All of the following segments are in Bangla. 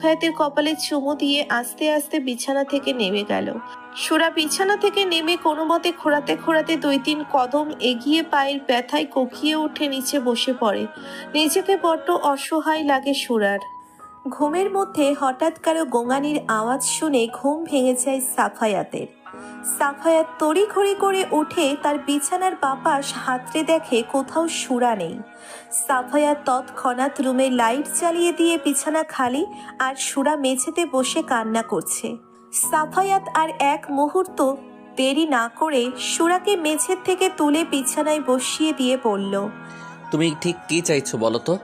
সাফায়াতের কপালে চুমু দিয়ে আস্তে আস্তে বিছানা থেকে নেমে গেল। সুরা বিছানা থেকে নেমে কোনো মতে খোঁড়াতে খোঁড়াতে 2-3 কদম এগিয়ে পায়ের ব্যথায় কোকিয়ে উঠে নিচে বসে পড়ে। নিজেকে বড্ড অসহায় লাগে সুরার। ঘুমের মধ্যে হঠাৎ কারো গোঙানির আওয়াজ শুনে ঘুম ভেঙে যায় সাফায়াতের। সাফায়াত তড়িঘড়ি করে উঠে তার বিছানার বাপাস হাতড়ে দেখে কোথাও সুরা নেই। সাফায়াত তৎক্ষণাৎ রুমে লাইট জ্বালিয়ে দিয়ে বিছানা খালি, আর সুরা মেঝেতে বসে কান্না করছে। সাফায়াত আর এক মুহূর্ত দেরি না করে সুরাকে মেঝের থেকে তুলে বিছানায় বসিয়ে দিয়ে বলল, তুমি ঠিক কী চাইছো বলো তো?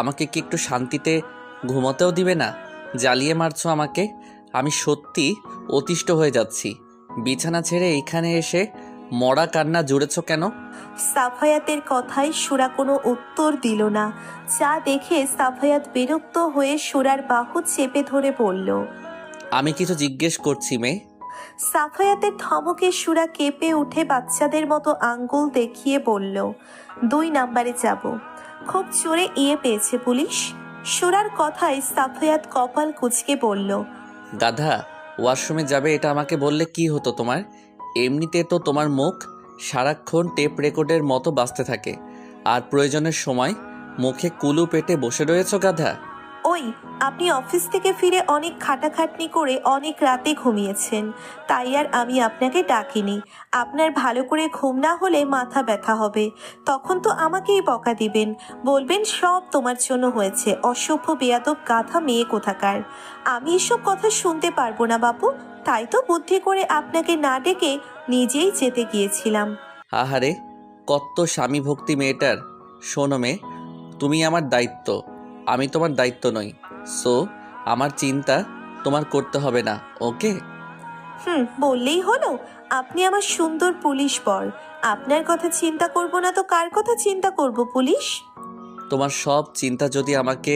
আমাকে কি একটু শান্তিতে ঘুমোতেও দিবে না? জ্বালিয়ে মারছো আমাকে। আমি সত্যি অতিষ্ঠ হয়ে যাচ্ছি। বিছানা ছেড়ে এইখানে এসে মরা কান্না জুড়েছো কেন? সাফায়াতের কথায় সুরা কোনো উত্তর দিল না। যা দেখে সাফায়াত বিরক্ত হয়ে সুরার বাহু চেপে ধরে বলল, আমি কিছু জিজ্ঞেস করছি মেয়ে। সাফায়াতের ধমকে সুরা কেঁপে উঠে বাচ্চাদের মতো আঙ্গুল দেখিয়ে বলল, 2 নাম্বারে যাব। খুব জোরে পেয়েছে পুলিশ। সুরার কথায় সাফায়াত কপাল কুঁচকে বলল, গাধা, ওয়াশরুমে যাবে এটা আমাকে বললে কি হতো তোমার? এমনিতে তো তোমার মুখ সারাক্ষণ টেপ রেকর্ডের মতো বাজতে থাকে, আর প্রয়োজনের সময় মুখে কুলু পেটে বসে রয়েছো গাধা। ওই, আপনি অফিস থেকে ফিরে অনেক খাটাখাটনি করে অনেক রাতে ঘুমিয়েছেন, তাই আর আমি আপনাকে ডাকিনি। আপনার ভালো করে ঘুম না হলে মাথা ব্যথা হবে, তখন তো আমাকেই বকা দিবেন, বলবেন সব তোমার জন্য হয়েছে, অসভ্য বেয়াদব গাধা মেয়ে কোথাকার। আমি এসব কথা শুনতে পারবো না বাপু, তাই তো বুদ্ধি করে আপনাকে না ডেকে নিজেই যেতে গিয়েছিলাম। আহারে, কত স্বামী ভক্তি মেয়েটার। শোনো মেয়ে, তুমি আমার দায়িত্ব, আমি তোমার দায়িত্ব নই। সো আমার চিন্তা তোমার করতে হবে না, ওকে? বললেই হলো? আপনি আমার সুন্দর পুলিশ বর, আপনার কথা চিন্তা করব না তো কার কথা চিন্তা করব পুলিশ? তোমার সব চিন্তা যদি আমাকে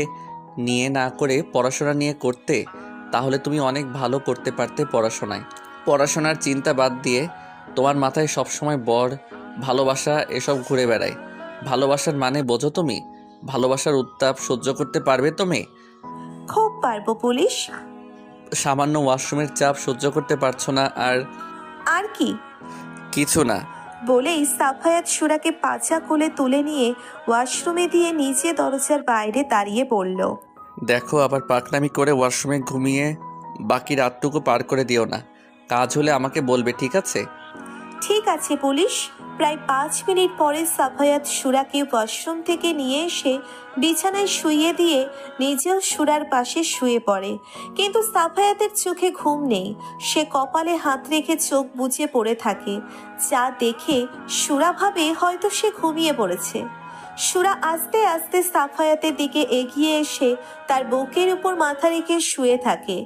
নিয়ে না করে পড়াশোনা নিয়ে করতে, তাহলে তুমি অনেক ভালো করতে পারতে পড়াশোনায়। পড়াশোনার চিন্তা বাদ দিয়ে তোমার মাথায় সবসময় বর, ভালোবাসা এসব ঘুরে বেড়ায়। ভালোবাসার মানে বোঝো তুমি? ভালোবাসার উত্তাপ সহ্য করতে পারবে তুমি? খুব পারবো পুলিশ। সামান্য ওয়াশরুমের চাপ সহ্য করতে পারছো না, আর আর কি? কিছু না। বলেই সাফায়াত সুরাকে পাছা কোলে তুলে নিয়ে ওয়াশরুমে দিয়ে নিচে দরজার বাইরে দাঁড়িয়ে বলল, দেখো, আবার পাকনামি করে ওয়াশরুমে ঘুমিয়ে বাকি রাতটুকু পার করে দিও না। কাজ হলে আমাকে বলবে, ঠিক আছে? ঠিক আছে পুলিশ। প্রায় 5 মিনিট পরে সাফায়াত সুরাকে ওয়াশরুম থেকে নিয়ে এসে বিছানায় শুইয়ে দিয়ে নিজেও সুরার পাশে শুয়ে পড়ে। কিন্তু সাফায়াতের চোখে ঘুম নেই, সে কপালে হাত রেখে চোখ বুজে পড়ে থাকে। যা দেখে সুরা ভাবে হয়তো সে ঘুমিয়ে পড়েছে। সুরা আস্তে আস্তে সাফায়াতের দিকে এগিয়ে এসে তার বুকের উপর মাথা রেখে শুয়ে থাকে।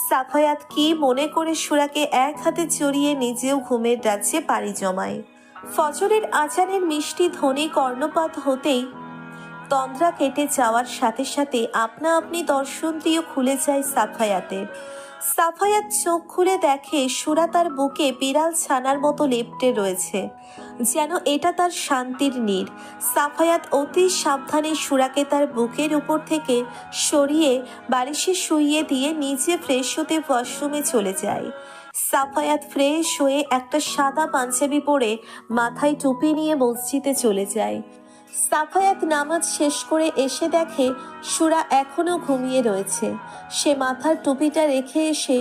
সাফায়াত কি মনে করে সুরাকে এক হাতে জড়িয়ে নিজেও ঘুমের রাজ্যে পাড়ি জমায়। ফজরের আজানের মিষ্টি ধ্বনি কর্ণপাত হতেই তন্দ্রা কেটে যাওয়ার সাথে সাথে আপনা আপনি দর্শনটিও খুলে যায় সাফায়াতের। সাফায়াত চোখ খুলে দেখে সুরা তার বুকে বিড়াল ছানার মতো লেপ্টে রয়েছে, যেন এটা তার শান্তির নীড়। সাফায়াত অতি সাবধানে সুরাকে তার বুকের উপর থেকে সরিয়ে বালিশে শুইয়ে দিয়ে নিজে ফ্রেশ হতে ওয়াশরুমে চলে যায়। সাফায়াত ফ্রেশ হয়ে একটা সাদা পাঞ্জাবি পরে মাথায় টুপি নিয়ে মসজিদে চলে যায়। সাফায়াত নামাজ শেষ করে এসে দেখে সুরা এখনো ঘুমিয়ে রয়েছে। সে মাথার টুপিটা রেখে এসে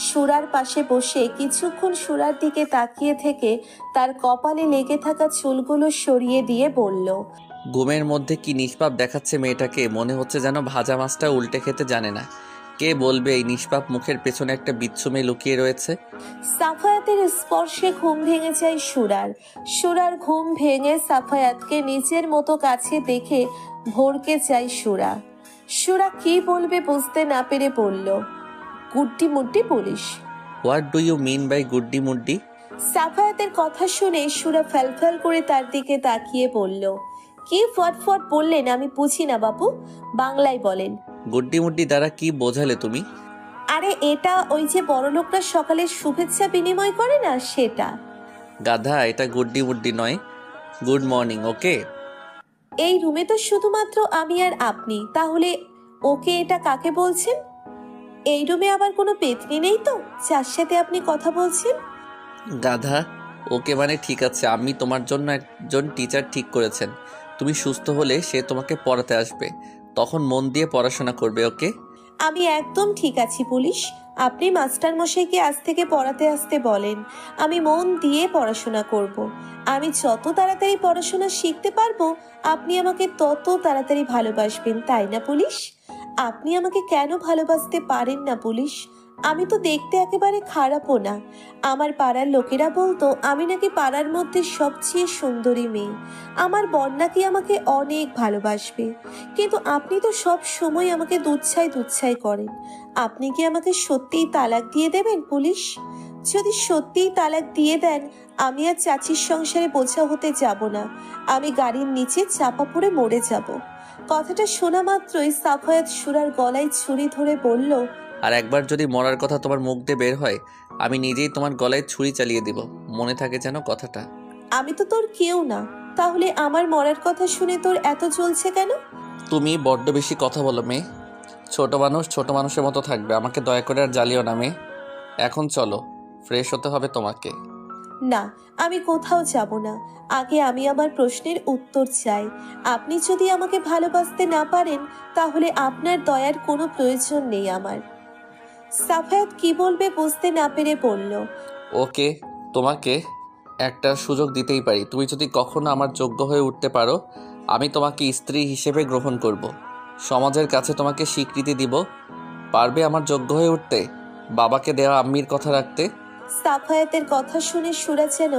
সুরার পাশে বসে কিছুক্ষণ সুরার দিকে তাকিয়ে থেকে তার কপালে লেগে থাকা চুলগুলো সরিয়ে দিয়ে বলল, ঘুমের মধ্যে কি নিষ্পাপ দেখাচ্ছে মেয়েটাকে, মনে হচ্ছে যেন ভাজা মাছটা উল্টে খেতে জানে না। কে বলবে এই নিষ্পাপ মুখের পেছনে একটা বিচ্ছু মেয়ে লুকিয়ে রয়েছে? সাফায়াতের স্পর্শে ঘুম ভেঙে যায় সুরার। সুরার ঘুম ভেঙে সাফায়াতকে নিজের মতো কাছে দেখে ভরকে যায় সুরা। সুরা কি বলবে বুঝতে না পেরে বলল, গুড্ডি মুড্ডি police. What do you mean by গুড্ডি মুড্ডি? সাফায়াতের কথা শুনে সুরা ফ্যালফ্যাল করে তার দিকে তাকিয়ে বলল, কি ফটফট বললেন আমি বুঝি না বাপু, বাংলায় বলেন। গুড্ডি মুড্ডি দ্বারা কি বোঝালে তুমি? আরে এটা ওই যে বড়লোকরা সকালে শুভেচ্ছা বিনিময় করে না, সেটা। গাধা, এটা গুড্ডি মুড্ডি নয়, গুড মর্নিং, ওকে? এই রুমে তো শুধুমাত্র আমি আর আপনি, তাহলে ওকে এটা কাকে বলছেন? এই রুমে আবার কোনো পেতনি নেই তো যার সাথে আপনি কথা বলছেন? গাধা, ওকে মানে ঠিক আছে, আমি তোমার জন্য একজন টিচার ঠিক করেছেন। তুমি সুস্থ হলে সে তোমাকে পড়াতে আসবে, তখন মন দিয়ে পড়াশোনা করবে, ওকে? আমি একদম ঠিক আছি পুলিশ। আপনি মাস্টার মশাইকে আজ থেকে পড়াতে আসতে বলেন। আমি মন দিয়ে পড়াশোনা করব। আমি যত তাড়াতাড়ি পড়াশোনা শিখতে পারবো আপনি আমাকে তত তাড়াতাড়ি ভালোবাসবেন, তাই না পুলিশ? আপনি আমাকে কেন ভালোবাসতে পারেন না পুলিশ? আমি তো দেখতে একেবারে খারাপও না। আমার পাড়ার লোকেরা বলতো আমি নাকি পাড়ার মধ্যে সবচেয়ে সুন্দরী মেয়ে। আমার বর নাকি আমাকে অনেক ভালোবাসবে। কিন্তু আপনি তো সব সময় আমাকে দুচ্ছাই দুচ্ছাই করেন। আপনি কি আমাকে সত্যিই তালাক দিয়ে দেবেন পুলিশ? যদি সত্যিই তালাক দিয়ে দেন আমি আর চাচির সংসারে বোঝা হতে যাব না। আমি গাড়ির নিচে চাপা পড়ে মরে যাব। কথাটা শোনা মাত্রই সাফায়াত সুরার গলায় ছুরি ধরে বলল, আর একবার যদি মরার কথা তোমার মুখ দিয়ে বের হয়, আমি নিজেই তোমার গলায় ছুরি চালিয়ে দিব, মনে থাকে যেন কথাটা। আমি তো তোর কেউ না, তাহলে আমার মরার কথা শুনে তোর এত চলছে কেন? তুমি বড্ড বেশি কথা বলো মেয়ে। ছোট মানুষ ছোট মানুষের মতো থাকবে, আমাকে দয়া করে আর জ্বালিও না মেয়ে। এখন চলো, ফ্রেশ হতে হবে তোমাকে। না, আমি কোথাও যাব না। আগে আমি আমার প্রশ্নের উত্তর চাই। আপনি যদি আমাকে ভালোবাসতে না পারেন তাহলে আপনার দয়ার কোনো প্রয়োজন নেই আমার। সাফায়াত কি বলবে বুঝতে না পেরে বলল, ওকে, তোমাকে একটা সুযোগ দিতেই পারি। তুমি যদি কখনো আমার যোগ্য হয়ে উঠতে পারো, আমি তোমাকে স্ত্রী হিসেবে গ্রহণ করব। সমাজের কাছে তোমাকে স্বীকৃতি দিব। পারবে আমার যোগ্য হয়ে উঠতে, বাবাকে দেওয়া আম্মির কথা রাখতে? সাফায়াতের কথা শুনে সুরা যেন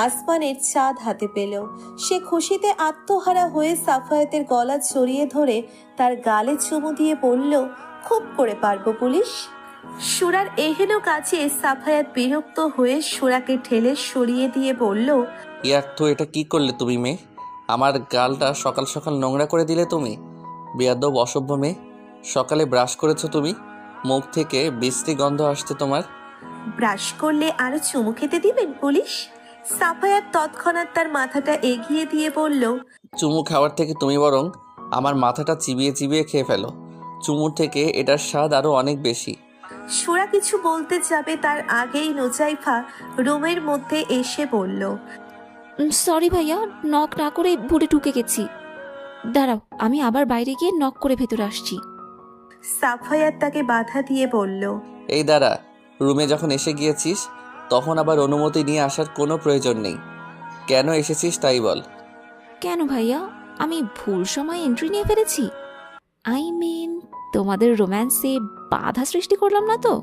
আসমানের চাঁদ হাতে পেল। সে খুশিতে আত্মহারা হয়ে সাফায়াতের গলা জড়িয়ে ধরে তার গালে চুমু দিয়ে বলল, খুব করে পারবো পুলিশ। সুরার এহেন কাজে সাফায়াত বিরক্ত হয়ে সুরাকে ঠেলে সরিয়ে দিয়ে বলল, ইয়াক তো, এটা কি করলে তুমি মেয়ে? আমার গালটা সকাল সকাল নোংরা করে দিলে তুমি। বেয়াদব অসভ্য মেয়ে। সকালে ব্রাশ করেছো তুমি? মুখ থেকে বিশ্রী গন্ধ আসছে তোমার। ব্রাশ করলে আরো চুমু খেতে দিবেন পুলিশ? সাফায়াত তৎক্ষণাৎ তার মাথাটা এগিয়ে দিয়ে বলল, চুমু খাওয়ার থেকে তুমি বরং আমার মাথাটা চিবিয়ে চিবিয়ে খেয়ে ফেলো। চুমুর থেকে এটার স্বাদ আরও অনেক বেশি। সুরা কিছু বলতে যাবে তার আগেই নোজাইফা রুমের মধ্যে এসে বলল, সরি ভাইয়া, নক না করে ভুলে ঢুকে গেছি। দাঁড়াও, আমি আবার বাইরে গিয়ে নক করে ভেতরে আসছি। সাফায়াত তাকে বাধা দিয়ে বলল, এই দাঁড়া, রুমে যখন এসে গিয়েছিস তখন আবার অনুমতি নিয়ে আসার কোনো প্রয়োজন নেই। কেন এসেছিস তাই বল। কেন ভাইয়া, আমি ভুল সময় এন্ট্রি নিয়ে ফেলেছি? আই মিন, তোমাদের রোম্যান্সে বাধা সৃষ্টি করলাম না তো?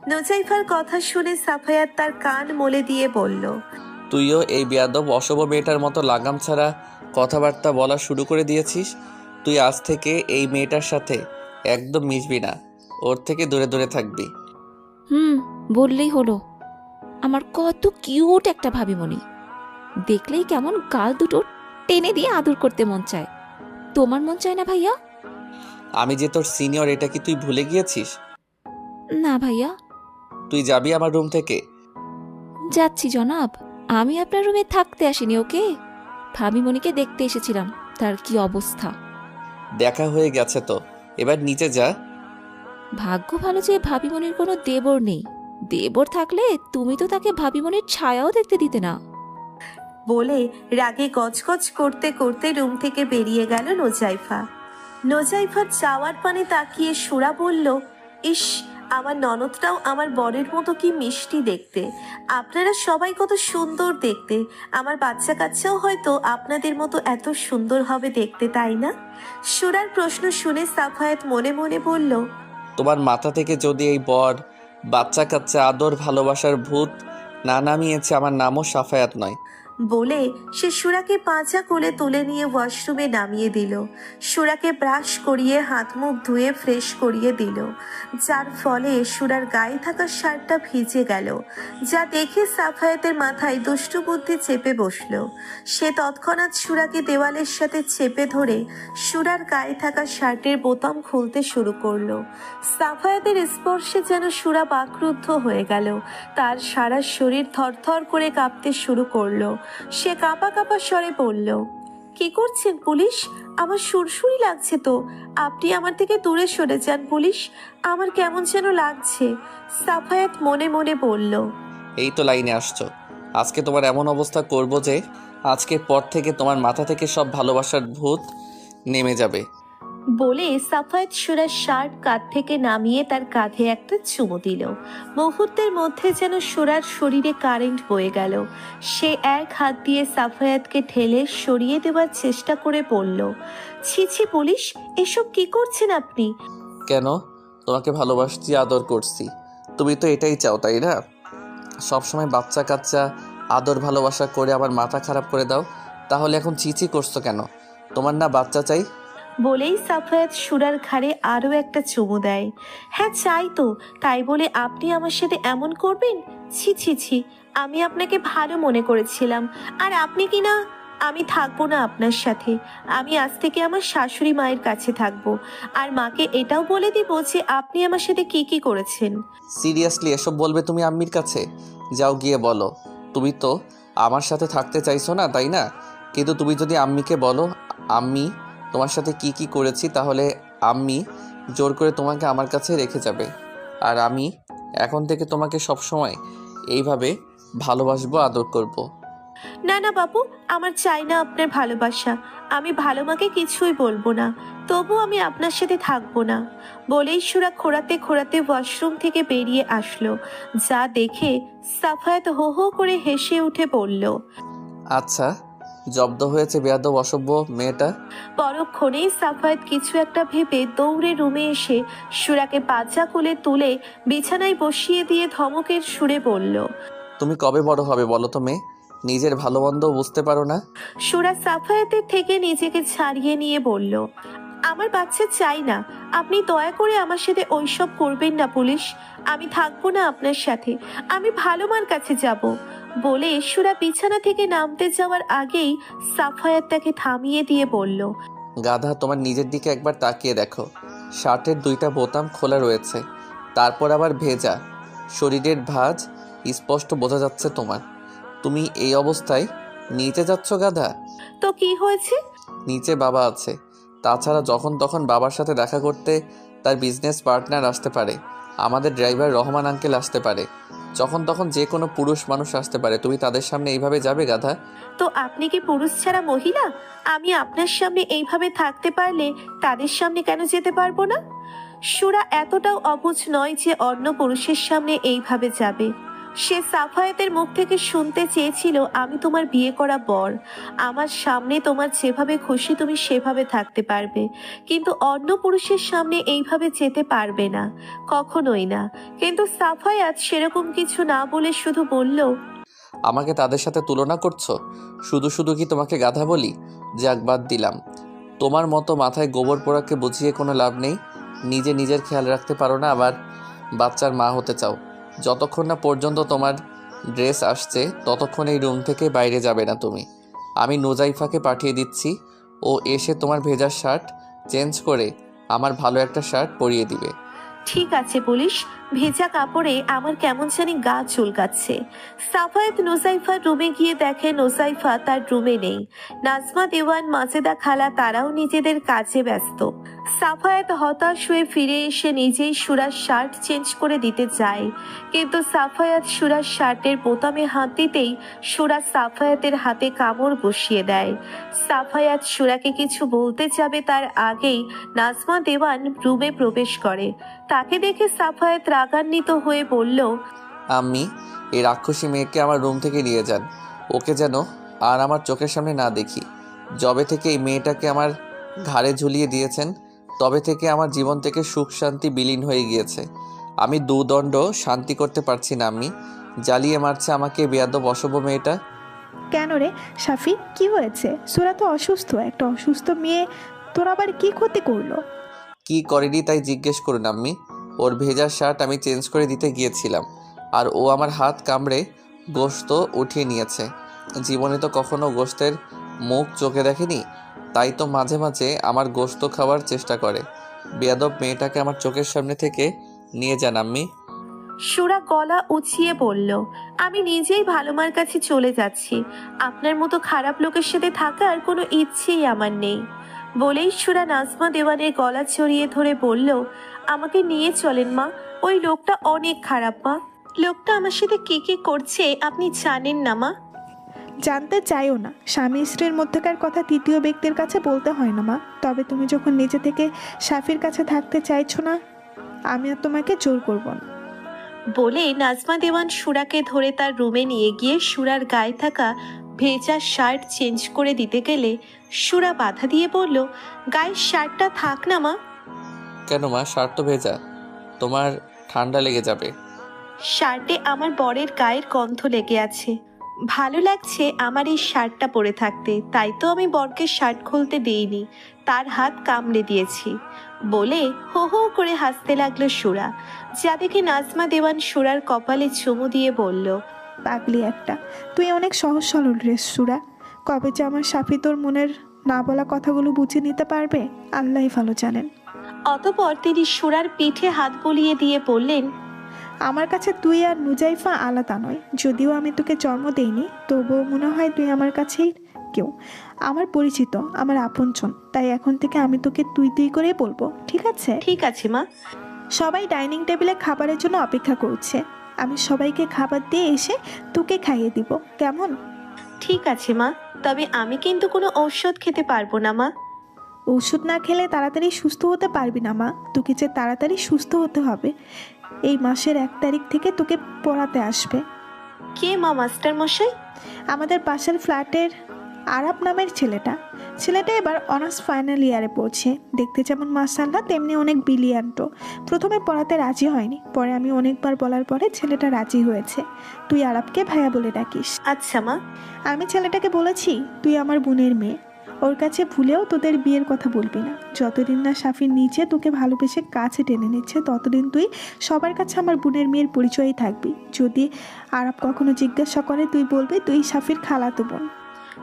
নোজাইফার কথা শুনে সাফায়াত তার কান মলে দিয়ে বলল, তুইও এই বেয়াদব অশুভ মেয়েটার মতো লাগাম ছাড়া কথাবার্তা বলা শুরু করে দিয়েছিস। তুই আজ থেকে এই মেয়েটার সাথে একদম মিশবি না, ওর থেকে দূরে দূরে থাকবি। বললেই হলো। আমার কত কিউট একটা ভাবিমণি, দেখলেই কেমন গাল দুটো টেনে দিয়ে আদর করতে মন চায়। তোমার মন চায় না ভাইয়া? আমি যে তোর সিনিয়র, এটা কি তুই ভুলে গিয়েছিস? না ভাইয়া। তুই যাবি আমার রুম থেকে? যাচ্ছি জনাব, আমি আপনার রুমে থাকতে আসিনি, ওকে? ভাবিমণিকে দেখতে এসেছিলাম, তার কি অবস্থা। দেখা হয়ে গেছে তো, এবার নিচে যা। ভাগ্য ভালো যে ভাবিমণির কোনো দেবর নেই। দেবর থাকলে তুমি তো তাকে ভাবিমণির ছায়াও দেখতে দিতে না। বলে রাগে গজগজ করতে করতে রুম থেকে বেরিয়ে গেল নোজাইফা। নোজাইফার যাওয়ার পানে তাকিয়ে সুরা বলল, ইস, আমার ননদটাও আমার বরের মতো কি মিষ্টি দেখতে। আপনারা সবাই কত সুন্দর দেখতে। আমার বাচ্চা কাচ্চাও হয়তো আপনাদের মতো এত সুন্দর হবে দেখতে, তাই না? সুরার প্রশ্ন শুনে সাফায়াত মনে মনে বলল, তোমার মাথা থেকে যদি এই বর, বাচ্চা কাচ্চা, আদর, ভালোবাসার ভূত না নামিয়েছে, আমার নামও সাফায়াত নয়। বলে সে সুরাকে পাঁচা কোলে তুলে নিয়ে ওয়াশরুমে নামিয়ে দিল। সুরাকে ব্রাশ করিয়ে হাত মুখ ধুয়ে ফ্রেশ করিয়ে দিল, যার ফলে সুরার গায়ে থাকা শার্টটা ভিজে গেল। যা দেখে সাফায়াতের মাথায় দুষ্টু বুদ্ধি চেপে বসল। সে তৎক্ষণাৎ সুরাকে দেওয়ালের সাথে চেপে ধরে সুরার গায়ে থাকা শার্টের বোতাম খুলতে শুরু করলো। সাফায়াতের স্পর্শে যেন সুরা বাকরুদ্ধ হয়ে গেল। তার সারা শরীর থরথর করে কাঁপতে শুরু করলো। সে কাঁপা কাঁপা স্বরে বলল, কি করছেন পুলিশ? আমার সুরসুরি লাগছে তো। আপনি আমার থেকে দূরে সরে যান পুলিশ, আমার কেমন যেন লাগছে। সাফায়াত মনে মনে বলল। এই তো লাইনে আসছো। আজকে তোমার এমন অবস্থা করব যে আজকের পর থেকে তোমার মাথা থেকে সব ভালোবাসার ভূত নেমে যাবে। বলে সাফায়াত সুরার শার্ট কাঁধ থেকে নামিয়ে তার কাঁধে একটা চুমু দিল। মুহূর্তের মধ্যে যেন সুরার শরীরে কারেন্ট বয়ে গেল। সে এক হাত দিয়ে সাফায়াতকে ঠেলে সরিয়ে দেওয়ার চেষ্টা করে বলল, ছি ছি পুলিশ, এসব কি করছেন আপনি? কেন? তোমাকে ভালোবাসছি, আদর করছি। তুমি তো এটাই চাও, তাই না? সবসময় বাচ্চা কাচ্চা আদর ভালোবাসা করে আমার মাথা খারাপ করে দাও। তাহলে এখন চিচি করছো কেন? তোমার না বাচ্চা চাই? বলেই সাফায়াত সুরার ঘাড়ে আরও একটা চুমু দেয়। হ্যাঁ চাই তো, তাই বলে আপনি আমার সাথে এমন করবেন? ছি ছি ছি, আমি আপনাকে ভালো মনে করেছিলাম। আর আপনি কি না? আমি থাকবো না আপনার সাথে। আমি আজ থেকে আমার শাশুড়ি মায়ের কাছে থাকবো। আর মাকে এটাও বলে দিব যে আপনি আমার সাথে কি কি করেছেন। সিরিয়াসলি এসব বলবে তুমি আম্মির কাছে? যাও গিয়ে বলো। তুমি তো আমার সাথে থাকতে চাইছো না, তাই না? কিন্তু তুমি যদি আম্মিকে বলো আম্মি তোমার সাথে কি কি করেছি, তাহলে আম্মি জোর করে তোমাকে আমার কাছে রেখে যাবে। আর আমি এখন থেকে তোমাকে সবসময় এইভাবে ভালোবাসবো, আদর করব। না না বাবু, আমার চাই না আপনার ভালোবাসা। আমি ভালো মাকে কিছুই বলবো না, তবু আমি আপনার সাথে থাকবো না। বলেই সুরা খোঁড়াতে খোঁড়াতে ওয়াশরুম থেকে বেরিয়ে আসলো। যা দেখে সাফায়াত হো হো করে হেসে উঠে বলল, আচ্ছা, জব্দ হয়েছে বেয়াদব অসভ্য মেয়েটা। পরক্ষণেই সাফায়াত কিছু একটা ভেবে দৌড়ে রুমে এসে সুরাকে পাজা কোলে তুলে বিছানায় বসিয়ে দিয়ে ধমকের সুরে বলল, তুমি কবে বড় হবে বলো তো মেয়ে? নিজের ভালো মন্দ বুঝতে পারো না? সুরা সাফায়াতের থেকে নিজেকে ছাড়িয়ে নিয়ে বলল, আমার বাচ্চা চাই না। আপনি দয়া করে আমার সাথে ওইসব করবেন না পুলিশ। আমি থাকবো না আপনার সাথে, আমি ভালো মার কাছে যাব। বলে সুরা বিছানা থেকে নামতে যাওয়ার আগেই সাফায়াত তাকে থামিয়ে দিয়ে বলল, গাধা, তোমার নিজের দিকে একবার তাকিয়ে দেখো। শার্টের 2টা বোতাম খোলা রয়েছে, তারপর আবার ভেজা। শরীরের ভাঁজ স্পষ্ট বোঝা যাচ্ছে তোমার। তুমি এই অবস্থায় নিচে যাচ্ছ গাধা? তো কি হয়েছে? নিচে বাবা আছে। তাছাড়া যখন তখন বাবার সাথে দেখা করতে তার বিজনেস পার্টনার আসতে পারে, আমাদের ড্রাইভার রহমান আঙ্কেল আসতে পারে, যখন তখন যে কোনো পুরুষ মানুষ আসতে পারে। তুমি তাদের সামনে এইভাবে যাবে গাধা? তো আপনি কি পুরুষ ছাড়া মহিলা? আমি আপনার সামনে এইভাবে থাকতে পারলে তাদের সামনে কেন যেতে পারবো না? সুরা এতটাও অবুঝ নয় যে অন্য পুরুষের সামনে এইভাবে যাবে। সে সাফায়াতের মুখ থেকে শুনতে চেয়েছিল, আমি তোমার বিয়ে করা বর, আমার সামনে তোমার যেভাবে খুশি তুমি সেভাবে থাকতে পারবে, কিন্তু অন্য পুরুষের সামনে এইভাবে যেতে পারবে না, কখনোই না। কিন্তু সাফায়াত সেরকম কিছু না বলে শুধু বলল, আমাকে তাদের সাথে তুলনা করছো? শুধু শুধু কি তোমাকে গাধা বলি? যাক, বাদ দিলাম। তোমার মতো মাথায় গোবর পোড়াকে বুঝিয়ে কোনো লাভ নেই। নিজে নিজের খেয়াল রাখতে পারো না, আবার বাচ্চার মা হতে চাও। যতক্ষণ না পর্যন্ত তোমার ড্রেস আসছে ততক্ষণ এই রুম থেকে বাইরে যাবে না তুমি। আমি নুজাইফাকে পাঠিয়ে দিচ্ছি, ও এসে তোমার ভেজা শার্ট চেঞ্জ করে আমার ভালো একটা শার্ট পরিয়ে দিবে। ঠিক আছে পুলিশ। ভেজা কাপড়ে আমার কেমন জানি গা চুলকাচ্ছে। সাফায়াত নোসাইফার রুমে গিয়ে দেখে নোসাইফা তার রুমে নেই। নাজমা দেওয়ান, মাজেদা খালা তারাও নিজেদের কাজে ব্যস্ত। সাফায়াত হতাশ হয়ে ফিরে এসে নিজেই সুরার শার্ট চেঞ্জ করে দিতে যায়, কিন্তু সাফায়াত সুরার শার্টের বোতামে হাত দিতেই সুরা সাফায়াতের হাতে কামড় বসিয়ে দেয়। সাফায়াত সুরাকে কিছু বলতে যাবে তার আগেই নাজমা দেওয়ান রুমে প্রবেশ করে। তাকে দেখে সাফায়াত রাগান্বিত হয়ে বলল, আমি এই রাক্ষসী মেয়েকে আমার রুম থেকে নিয়ে যান। ওকে যেন আর আমার চোখের সামনে না দেখি। যবে থেকে এই মেয়েটাকে আমার ঘাড়ে ঝুলিয়ে দিয়েছেন, তবে থেকে আমার জীবন থেকে সুখ শান্তি বিলীন হয়ে গিয়েছে। আমি দুদণ্ড শান্তি করতে পারছি না। আমি জ্বালিয়ে মারছে আমাকে বেয়াদব অসভ্য মেয়েটা। কেন রে শাফি, কি হয়েছে? সুরা তো অসুস্থ, একটা অসুস্থ মেয়ে তোর আবার কি ক্ষতি করলো? কি করেনি তাই জিজ্ঞেস করুন আম্মি। ওর ভেজা শার্ট আমি চেঞ্জ করে দিতে গিয়েছিলাম, আর ও আমার হাত কামড়ে গোশত উঠিয়ে নিয়েছে। জীবনে তো কখনো গোশতের মুখ চোখে দেখেনি, তাই তো মাঝে মাঝে আমার গোশত খাওয়ার চেষ্টা করে। বেয়াদব মেয়েটাকে আমার চোখের সামনে থেকে নিয়ে যান আম্মি। সুরা গলা উঁচিয়ে বলল, আমি নিজেই ভালো মার কাছে চলে যাচ্ছি। আপনার মতো খারাপ লোকের সাথে থাকার কোনো ইচ্ছেই আমার নেই। বলেই সুরা নাজমা দেওয়ানের গলা ছড়িয়ে ধরে বলল, আমাকে নিয়ে চলেন মা, ওই লোকটা অনেক খারাপ মা। লোকটা আমার সাথে কি কি করছে আপনি জানেন না মা। জানতে চাইও না, স্বামী স্ত্রীর মধ্যেকার কথা তৃতীয় ব্যক্তির কাছে বলতে হয় না মা। তবে তুমি যখন নিজে থেকে সাফির কাছে থাকতে চাইছো না, আমি আর তোমাকে জোর করব না। বলে নাজমা দেওয়ান সুরাকে ধরে তার রুমে নিয়ে গিয়ে সুরার গায়ে থাকা ভেজা শার্ট চেঞ্জ করে দিতে গেলে সুরা বাধা দিয়ে বলল, গায়ের শার্টটা থাক না মা। কেন মা, শার্ট তো ভেজা, তোমার ঠান্ডা লেগে যাবে। শার্টে আমার বরের গায়ের গন্ধ লেগে আছে, ভালো লাগছে আমার এই শার্টটা পরে থাকতে, তাই তো আমি বরকে শার্ট খুলতে দেইনি, তার হাত কামড়ে দিয়েছি। বলে হো হো করে হাসতে লাগলো সুরা, যা দেখে নাজমা দেওয়ান সুরার কপালে চুমু দিয়ে বলল, পাগলি একটা, তুই অনেক সহজ সরল রে সুরা। কবে যে আমার সাফি তোর মনের না বলা কথাগুলো বুঝে নিতে পারবে আল্লাহই ভালো জানেন। অতঃপর তিনি সুরার পিঠে হাত বুলিয়ে দিয়ে বললেন, আমার কাছে তুই আর নুজাইফা আলাদা নয়, যদিও আমি তোকে জন্ম দেইনি, তবুও মনে হয় তুই আমার কাছেই কেউ, আমার পরিচিত, আমার আপনজন। তাই এখন থেকে আমি তোকে তুই তুই করেই বলবো, ঠিক আছে? ঠিক আছে মা। সবাই ডাইনিং টেবিলে খাবারের জন্য অপেক্ষা করছে, আমি সবাইকে খাবার দিয়ে এসে তোকে খাইয়ে দিব, কেমন? ঠিক আছে মা, তবে আমি কিন্তু কোনো ঔষধ খেতে পারবো না মা। ওষুধ না খেলে তাড়াতাড়ি সুস্থ হতে পারবি না মা, তোকে যে তাড়াতাড়ি সুস্থ হতে হবে। এই মাসের 1 তারিখ থেকে তোকে পড়াতে আসবে। কে মা মাস্টার মশাই? আমাদের পাশের ফ্ল্যাটের আরাব নামের ছেলেটা এবার অনার্স ফাইনাল ইয়ারে পড়ছে। দেখতে যেমন মাশাআল্লাহ তেমনি অনেক ব্রিলিয়ান্টও। প্রথমে পড়াতে রাজি হয়নি, পরে আমি অনেকবার বলার পরে ছেলেটা রাজি হয়েছে। তুই আরাবকে ভাইয়া বলে ডাকিস। আচ্ছা মা। আমি ছেলেটাকে বলেছি তুই আমার বোনের মেয়ে, ওর কাছে ভুলেও তোদের বিয়ের কথা বলবি না। যতদিন না সাফি নিচে তোকে ভালোবেসে কাছে টেনে নিচ্ছে, ততদিন তুই সবার কাছে আমার বোনের মেয়ের পরিচয়ই থাকবি। যদি আরব কখনো জিজ্ঞাসা করে তুই বলবি তুই সাফির খালাতো বোন।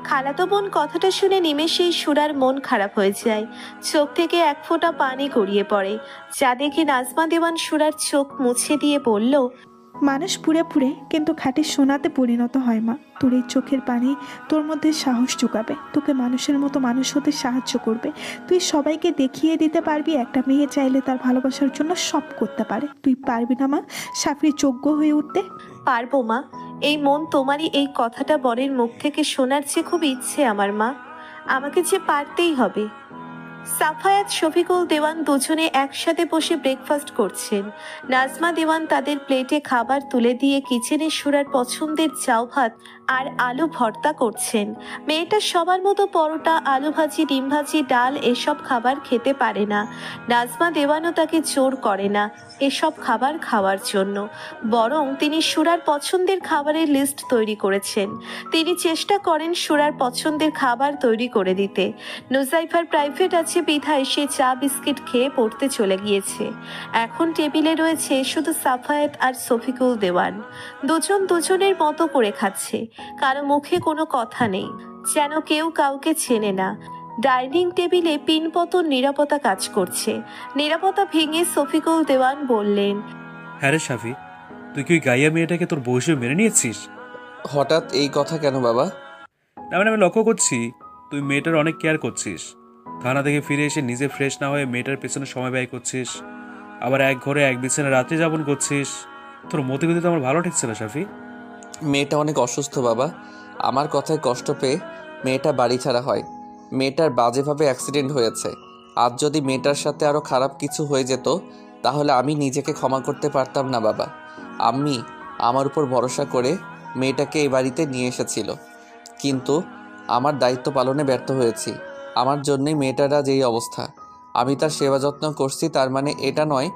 খালাতো বোন কথাটা শুনে নিমেষেই সুরার মন খারাপ হয়ে যায়, চোখ থেকে এক ফোঁটা পানি গড়িয়ে পড়ে, যা দেখে নাজমা দেওয়ান সুরার চোখ মুছে দিয়ে বলল, মানুষ পুড়ে পুড়ে কিন্তু খাঁটি সোনাতে পরিণত হয় মা। তোর এই চোখের পানি তোর মধ্যে সাহস জোগাবে, তোকে মানুষের মতো মানুষ হতে সাহায্য করবে। তুই সবাইকে দেখিয়ে দিতে পারবি একটা মেয়ে চাইলে তার ভালোবাসার জন্য সব করতে পারে। তুই পারবি না মা সাফির যোগ্য হয়ে উঠতে? পারবো মা, এই মন তোমারই এই কথাটা বরের মুখ থেকে শোনার চেয়ে খুব ইচ্ছে আমার মা, আমাকে যে পারতেই হবে। সাফায়াত শফিকুল দেওয়ান দুজনে একসাথে বসে ব্রেকফাস্ট করছেন। নাজমা দেওয়ান তাদের প্লেটে খাবার তুলে দিয়ে কিচেনে সুরার পছন্দের চাউ ভাত আর আলু ভর্তা করছেন। মেয়েটা সবার মতো পরোটা, আলু ভাজি, ডিম ভাজি, ডাল এসব খাবার খেতে পারে না। নাজমা দেওয়ানও তাকে জোর করে না এসব খাবার খাওয়ার জন্য, বরং তিনি সুরার পছন্দের খাবারের লিস্ট তৈরি করেছেন। তিনি চেষ্টা করেন সুরার পছন্দের খাবার তৈরি করে দিতে। নুজাইফার প্রাইভেট আছে বিধায় সে চা বিস্কিট খেয়ে পড়তে চলে গিয়েছে। এখন টেবিলে রয়েছে শুধু সাফায়েত আর শফিকুল দেওয়ান। দুজন দুজনের মতো করে খাচ্ছে, কারো মুখে কোনো কথা নেই, যেন কেউ কাউকে চেনে না। ডাইনিং টেবিলে পিনপতন নিরাপত্তা কাজ করছে। নিরাপত্তা ভেঙে শফিকুল দেওয়ান বললেন, হ্যাঁ রে শাফি, তুই কি ওই গাইয়া মেয়েটাকে তোর বউ হিসেবে মেনে নিয়েছিস? হঠাৎ এই কথা কেন বাবা? না মানে আমি লক্ষ্য করছি তুই মেয়েটার অনেক কেয়ার করছিস। থানা থেকে ফিরে এসে নিজে ফ্রেশ না হয়ে মেয়েটার পেছনে সময় ব্যয় করছিস, আবার এক ঘরে এক বিছানা রাত্রি যাপন করছিস। তোর মতে গতি তো আমার ভালো ঠেকছে না শাফি। মেয়েটা অনেক অসুস্থ বাবা, আমার কথায় কষ্ট পেয়ে মেয়েটা বাড়ি ছাড়া হয়। মেয়েটার বাজেভাবে অ্যাক্সিডেন্ট হয়েছে। আজ যদি মেয়েটার সাথে আরও খারাপ কিছু হয়ে যেত তাহলে আমি নিজেকে ক্ষমা করতে পারতাম না বাবা। আমি আমার উপর ভরসা করে মেয়েটাকে এই বাড়িতে নিয়ে এসেছিল, কিন্তু আমার দায়িত্ব পালনে ব্যর্থ হয়েছি। আমার জন্যই মেয়েটার আজ এই অবস্থা। আমি তার সেবা যত্ন করছি, তার মানে এটা নয়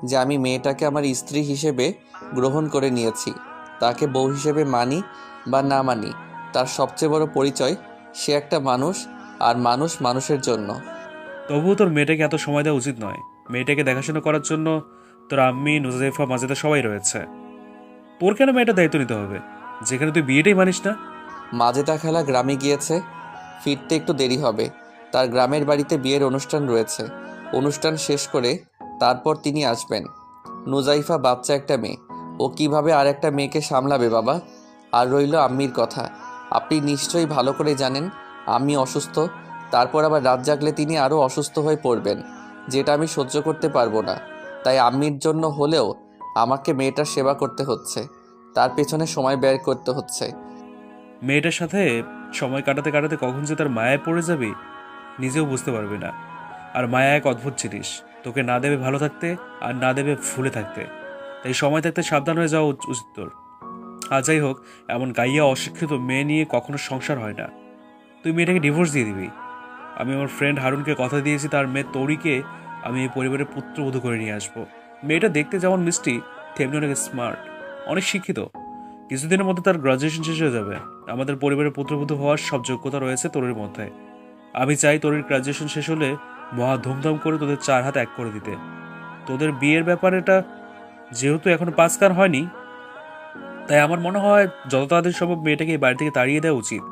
যে আমি মেয়েটাকে আমার স্ত্রী হিসেবে গ্রহণ করে নিয়েছি। তাকে বউ হিসেবে মানি বা না মানি, তার সবচেয়ে বড় পরিচয় সে একটা মানুষ, আর মানুষ মানুষের জন্য। তবুও তোর মেয়েটাকে এত সময় দেওয়া উচিত নয়। মেয়েটাকে দেখাশোনা করার জন্য তোর আম্মি, নুজাইফা, মাজেদা সবাই রয়েছে। তোর কেন মেয়েটার দায়িত্ব নিতে হবে যেখানে তুই বিয়েটাই মানিস না? মাজেদা খালা গ্রামে গিয়েছে, ফিরতে একটু দেরি হবে। তার গ্রামের বাড়িতে বিয়ের অনুষ্ঠান রয়েছে। অনুষ্ঠান শেষ করে তারপর তিনি আসবেন। নুজাইফা বাচ্চা একটা মেয়ে, ও কিভাবে আর একটা মেয়েকে সামলাবে বাবা? আর রইল আম্মির কথা, আপনি নিশ্চয়ই ভালো করে জানেন আম্মি অসুস্থ। তারপর আবার রাত জাগলে তিনি আরও অসুস্থ হয়ে পড়বেন, যেটা আমি সহ্য করতে পারবো না। তাই আম্মির জন্য হলেও আমাকে মেয়েটার সেবা করতে হচ্ছে, তার পেছনে সময় ব্যয় করতে হচ্ছে। মেয়েটার সাথে সময় কাটাতে কাটাতে কখন যে তার মায়ায় পড়ে যাবে নিজেও বুঝতে পারবে না। আর মায়া এক অদ্ভুত জিনিস, তোকে না দেবে ভালো থাকতে আর না দেবে ভুলে থাকতে। তাই সময় থাকতে সাবধান হয়ে যাওয়া উচিত তোর। আর যাই হোক, এমন গাইয়া অশিক্ষিত মেয়ে নিয়ে কখনো সংসার হয় না। তুই মেয়েটাকে ডিভোর্স দিয়ে দিবি। আমি আমার ফ্রেন্ড হারুনকে কথা দিয়েছি, তার মেয়ে তৌরিকে আমি এই পরিবারের পুত্রবধূ করে নিয়ে আসবো। মেয়েটা দেখতে যেমন মিষ্টি, তেমনি অনেক স্মার্ট, অনেক শিক্ষিত। কিছুদিনের মধ্যে তার গ্রাজুয়েশন শেষ হয়ে যাবে। আমাদের পরিবারের পুত্রবধূ হওয়ার সব যোগ্যতা রয়েছে তোরের মধ্যে। আমি চাই তোর গ্রাজুয়েশন শেষ হলে মহা ধুমধাম করে তোদের 4 হাত এক করে দিতে। তোদের বিয়ের ব্যাপারটা যেহেতু এখনো পাস কার হয়নি, তাই আমার মনে হয় যত তাড়াতাড়ি সম্ভব মেয়েটাকে এই বাড়ি থেকে তাড়িয়ে দেওয়া উচিত।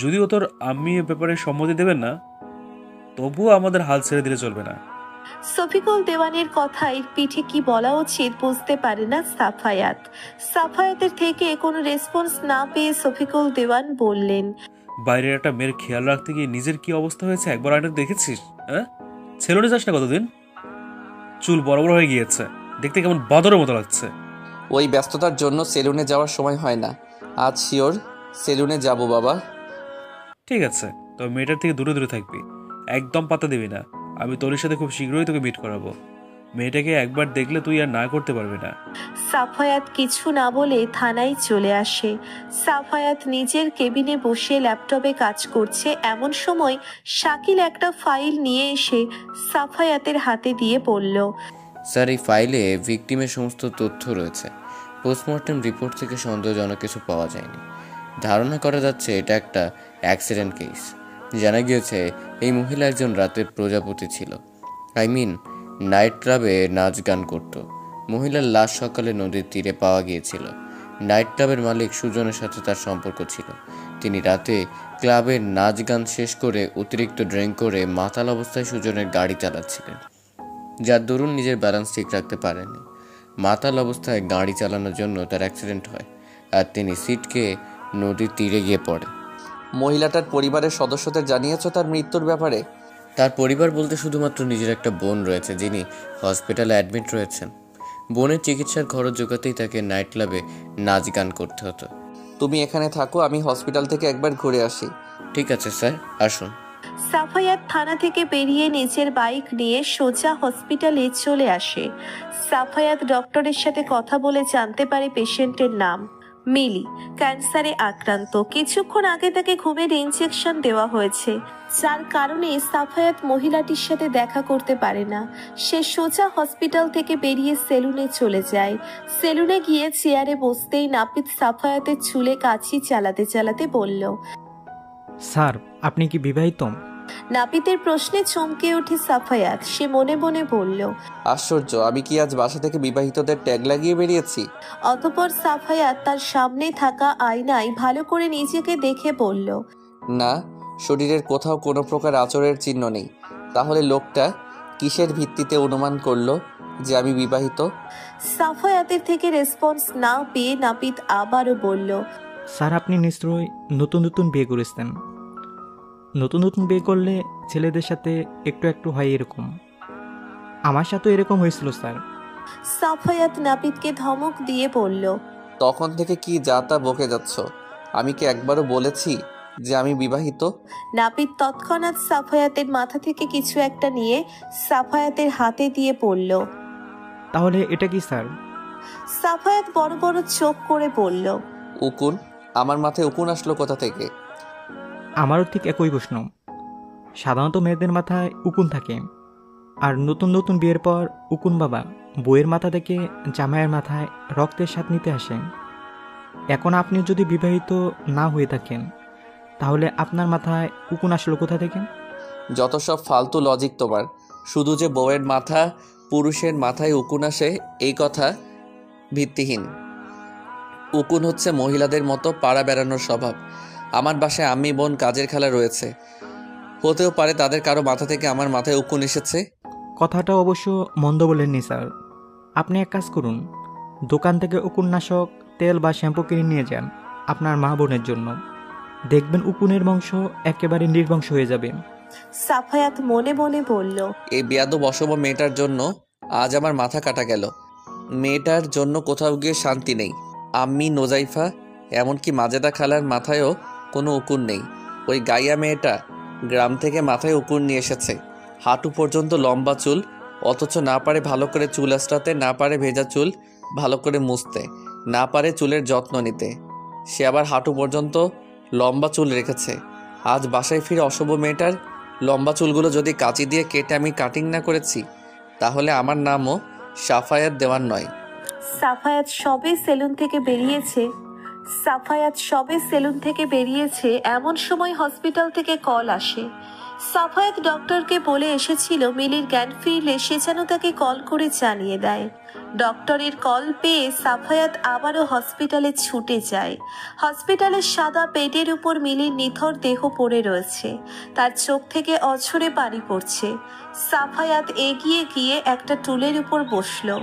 যদিও তোর আম্মি এ ব্যাপারে সম্মতি দেবেন না, তবুও আমাদের হাল ছেড়ে দিলে চলবে না। শফিকুল দেওয়ানের কথায় পিঠে কি বলা উচিত বুঝতে পারে না সাফায়াত। সাফায়াতের থেকে কোনো রেসপন্স না পেয়ে শফিকুল দেওয়ান বললেন, বাইরের একটা মেয়ের খেয়াল রাখতে গিয়ে নিজের কি অবস্থা হয়েছে একবার আয়না দেখেছিস? হ্যাঁ, ছেলেটা যাস না কতদিন, চুল বড় বড় হয়ে গিয়েছে, দেখতে কেমন বাদরের মতো লাগছে। ওই ব্যস্ততার জন্য সেলুনে যাওয়ার সময় হয় না। আজ শিওর সেলুনে যাব বাবা। ঠিক আছে, তবে মেয়েটার থেকে দূরে দূরে থাকবি, একদম পাত্তা দিবি না। আমি তোর সাথে খুব শীঘ্রই তোকে মিট করাবো। মেয়েটাকে একবার দেখলে তুই আর না করতে পারবি না। সাফায়াত কিছু না বলে থানায় চলে আসে। সাফায়াত নিজের কেবিনে বসে ল্যাপটপে কাজ করছে। এমন সময় শাকিল একটা ফাইল নিয়ে এসে সাফায়াতের হাতে দিয়ে বলল, স্যার, এই ফাইলে ভিকটিমের সমস্ত তথ্য রয়েছে। পোস্টমর্টেম রিপোর্ট থেকে সন্দেহজনক কিছু পাওয়া যায়নি। ধারণা করা যাচ্ছে এটা একটা অ্যাক্সিডেন্ট কেস। জানা গিয়েছে এই মহিলা একজন রাতের প্রজাপতি ছিল, নাইট ক্লাবে নাচ গান করত। মহিলার লাশ সকালে নদীর তীরে পাওয়া গিয়েছিল। নাইট ক্লাবের মালিক সুজনের সাথে তার সম্পর্ক ছিল। তিনি রাতে ক্লাবের নাচ গান শেষ করে অতিরিক্ত ড্রিঙ্ক করে মাতাল অবস্থায় সুজনের গাড়ি চালাচ্ছিলেন, যার দরুন নিজের ব্যালেন্স ঠিক রাখতে পারেননি। মাতাল অবস্থায় গাড়ি চালানোর জন্য তার অ্যাক্সিডেন্ট হয় আর তিনি সিটকে নদীর তীরে গিয়ে পড়ে। মহিলাটার পরিবারের সদস্যদের জানিয়েছো তার মৃত্যুর ব্যাপারে? তার পরিবার বলতে শুধুমাত্র নিজের একটা বোন রয়েছে, যিনি হসপিটালে অ্যাডমিট রয়েছেন। বোনের চিকিৎসার খরচ জোগাতেই তাকে নাইট ক্লাবে নাচ গান করতে হতো। তুমি এখানে থাকো, আমি হসপিটাল থেকে একবার ঘুরে আসি। ঠিক আছে স্যার, আসুন। সাফায়াত থানা থেকে বেরিয়ে নিজের বাইক নিয়ে সোজা হসপিটালে চলে আসে। সাফায়াত ডক্টরের সাথে কথা বলে জানতে পারে পেশেন্টের নাম মিলি, ক্যান্সারে আক্রান্ত। কিছুক্ষণ আগে তাকে ঘুমের ইনজেকশন দেওয়া হয়েছে, যার কারণে সাফায়াত মহিলাটির সাথে দেখা করতে পারে না। সে সোজা হসপিটাল থেকে বেরিয়ে সেলুনে চলে যায়। সেলুনে গিয়ে চেয়ারে বসতেই নাপিত সাফায়াতের চুলে কাঁচি চালাতে চালাতে বলল, স্যার, আপনি কি বিবাহিত? নাপিতের প্রশ্নে চমকে ওঠে সাফায়াত। সে মনে মনে বলল, আশ্চর্য, আমি কি আজ বাসা থেকে বিবাহিতদের ট্যাগ লাগিয়ে বেরিয়েছি? অতঃপর সাফায়াত তার সামনে থাকা আয়নায় ভালো করে নিজেকে দেখে বলল, না, শরীরের কোথাও কোনো প্রকার আচরের চিহ্ন নেই। তাহলে লোকটা কিসের ভিত্তিতে অনুমান করলো যে আমি বিবাহিত? সাফায়াতের থেকে রেসপন্স না পেয়ে নাপিত আবারও বলল, স্যার, আপনি নিশ্চয়ই নতুন নতুন বিয়ে করেছেন। নতুন নতুন বিয়ে করলে ছেলেদের সাথে একটু একটু হয় এরকম। আমার সাথে এরকম হয়েছিল স্যার। সাফায়াত নাপিতকে ধমক দিয়ে বলল, তখন থেকে কি যা তা বকে যাচ্ছ? আমি কি একবারও বলেছি যে আমি বিবাহিত? নাপিত তৎক্ষণাৎ সাফায়াতের মাথা থেকে কিছু একটা নিয়ে সাফায়াতের হাতে দিয়ে বলল। তাহলে এটা কি স্যার? সাফায়াত বড় বড় চোখ করে বলল, উকুন? আমার মাথায় উকুন আসলো কোথা থেকে? আমারও ঠিক একই প্রশ্ন। সাধারণত মেয়েদের মাথায় উকুন থাকে, আর নতুন নতুন বিয়ের পর উকুন বাবা বইয়ের মাথা থেকে জামাইয়ের মাথায় রক্তের স্বাদ নিতে আসেন। এখন আপনি যদি বিবাহিত না হয়ে থাকেন, তাহলে আপনার মাথায় উকুন আসলো কোথা থেকে? যত সব ফালতু লজিক তোমার। শুধু যে বউয়ের মাথা পুরুষের মাথায় উকুন আসে এই কথা ভিত্তিহীন। উকুন হচ্ছে মহিলাদের মতো পাড়া বেড়ানোর স্বভাব। আমার বাসায় আম্মি বোন কাজের খেলা রয়েছে, হতেও পারে তাদের কারো মাথা থেকে আমার মাথায় উকুন এসেছে। কথাটা অবশ্য মন্দ বলেননি স্যার। আপনি এক কাজ করুন, দোকান থেকে উকুননাশক তেল বা শ্যাম্পু কিনে নিয়ে যান আপনার মা বোনের জন্য। দেখবেন উকুনের বংশ একেবারে নির্বংশ হয়ে যাবে। সাফায়াত মনে মনে বলল, এই বেয়াদব অসভ্য মেয়েটার জন্য আজ আমার মাথা কাটা গেল। মেয়েটার জন্য কোথাও গিয়ে শান্তি নেই। আম্মি, নোজাইফা, এমনকি মাজেদা খালার মাথায়ও কোনো উকুন নেই। ওই গাইয়া মেয়েটা গ্রাম থেকে মাথায় উকুন নিয়ে এসেছে, হাঁটু পর্যন্ত লম্বা চুল, অথচ না পারে ভালো করে চুল আঁচড়াতে, না পারে ভেজা চুল ভালো করে মুছতে, না পারে চুলের যত্ন নিতে। সে আবার হাঁটু পর্যন্ত লম্বা চুল রেখেছে। আজ বাসায় ফিরে অসভ্য মেয়েটার লম্বা চুলগুলো যদি কাঁচি দিয়ে কেটে আমি কাটিং না করেছি, তাহলে আমার নামও সাফায়াত দেওয়ান নয়। সাফায়াত সবে সেলুন থেকে বেরিয়েছে এমন সময় হসপিটাল থেকে কল আসে। সাফায়াত ডক্টরকে বলে এসেছিল মিলির জ্ঞান ফিরলে সে যেন তাকে কল করে জানিয়ে দেয়। ডক্টরের কল পেয়ে সাফায়াত আবারও হসপিটালে ছুটে যায়। হসপিটালের সাদা বেডের উপর মিলির নিথর দেহ পড়ে রয়েছে, তার চোখ থেকে অঝরে পানি পড়ছে। সাফায়াত এগিয়ে গিয়ে একটা টুলের উপর বসলো,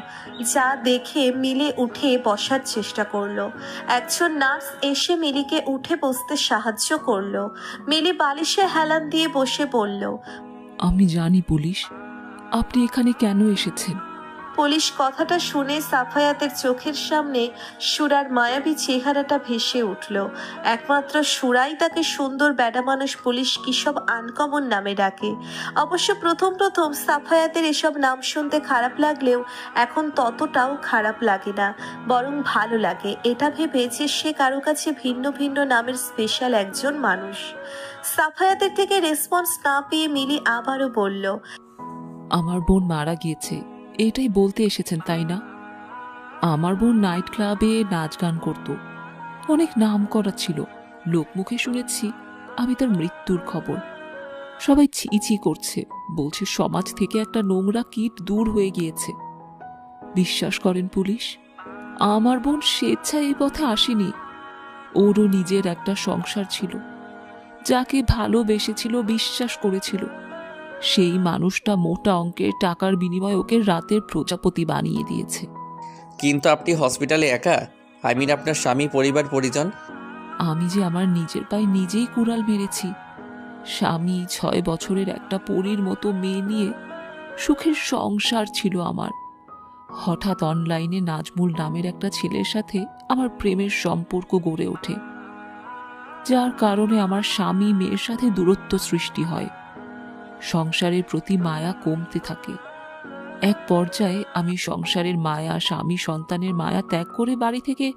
যা দেখে মিলি উঠে বসার চেষ্টা করলো। একজন নার্স এসে মিলিকে উঠে বসতে সাহায্য করলো। মিলি বালিশে হেলান দিয়ে বসে বলল, আমি জানি পুলিশ, আপনি এখানে কেন এসেছেন। পুলিশ কথাটা শুনে সাফায়াতের চোখের সামনে সুরার মায়াবী চেহারাটা ভেসে উঠল। একমাত্র সুরাই তাকে সুন্দর বেডা মানুষ পুলিশ কি সব আনকমন নামে ডাকে। অবশ্য প্রথম সাফায়াতের এসব নাম শুনতে খারাপ লাগলেও এখন ততটাও খারাপ লাগে না, বরং ভালো লাগে এটা ভেবে যে সে কারো কাছে ভিন্ন ভিন্ন নামের স্পেশাল একজন মানুষ। সাফায়াতের থেকে রেসপন্স না পেয়ে মিলি আবারও বলল, আমার বোন মারা গিয়েছে, এটাই বলতে এসেছেন তাই না। আমার বোন নাইট ক্লাবে নাচ গান করত, অনেক নাম করা ছিল। লোকমুখে শুনেছি আমি তার মৃত্যুর খবর। সবাই ছি করছে, বলছে সমাজ থেকে একটা নোংরা কীট দূর হয়ে গিয়েছে। বিশ্বাস করেন পুলিশ, আমার বোন স্বেচ্ছায় এই পথে আসেনি। ওরও নিজের একটা সংসার ছিল, যাকে ভালোবেসেছিল, বিশ্বাস করেছিল। সেই মানুষটা মোটা অঙ্কের টাকার বিনিময়ে ওকে রাতের প্রজাপতি বানিয়ে দিয়েছে। কিন্তু আপনি হসপিটালে একা, আপনার স্বামী, পরিবার, পরিজন। আমি যে আমার নিজের পায়ে নিজেই কুড়াল মেরেছি। স্বামী, 6 বছরের একটা পরীর মতো মেয়ে নিয়ে সুখের সংসার ছিল আমার। হঠাৎ অনলাইনে নাজমুল নামের একটা ছেলের সাথে আমার প্রেমের সম্পর্ক গড়ে ওঠে, যার কারণে আমার স্বামী মেয়ের সাথে দূরত্ব সৃষ্টি হয়। সংসারের প্রতি মায়া কমতে থাকে। এক পর্যায়ে আমি সংসারের মায়া, স্বামী সন্তানের মায়া ত্যাগ করে বাড়ি থেকে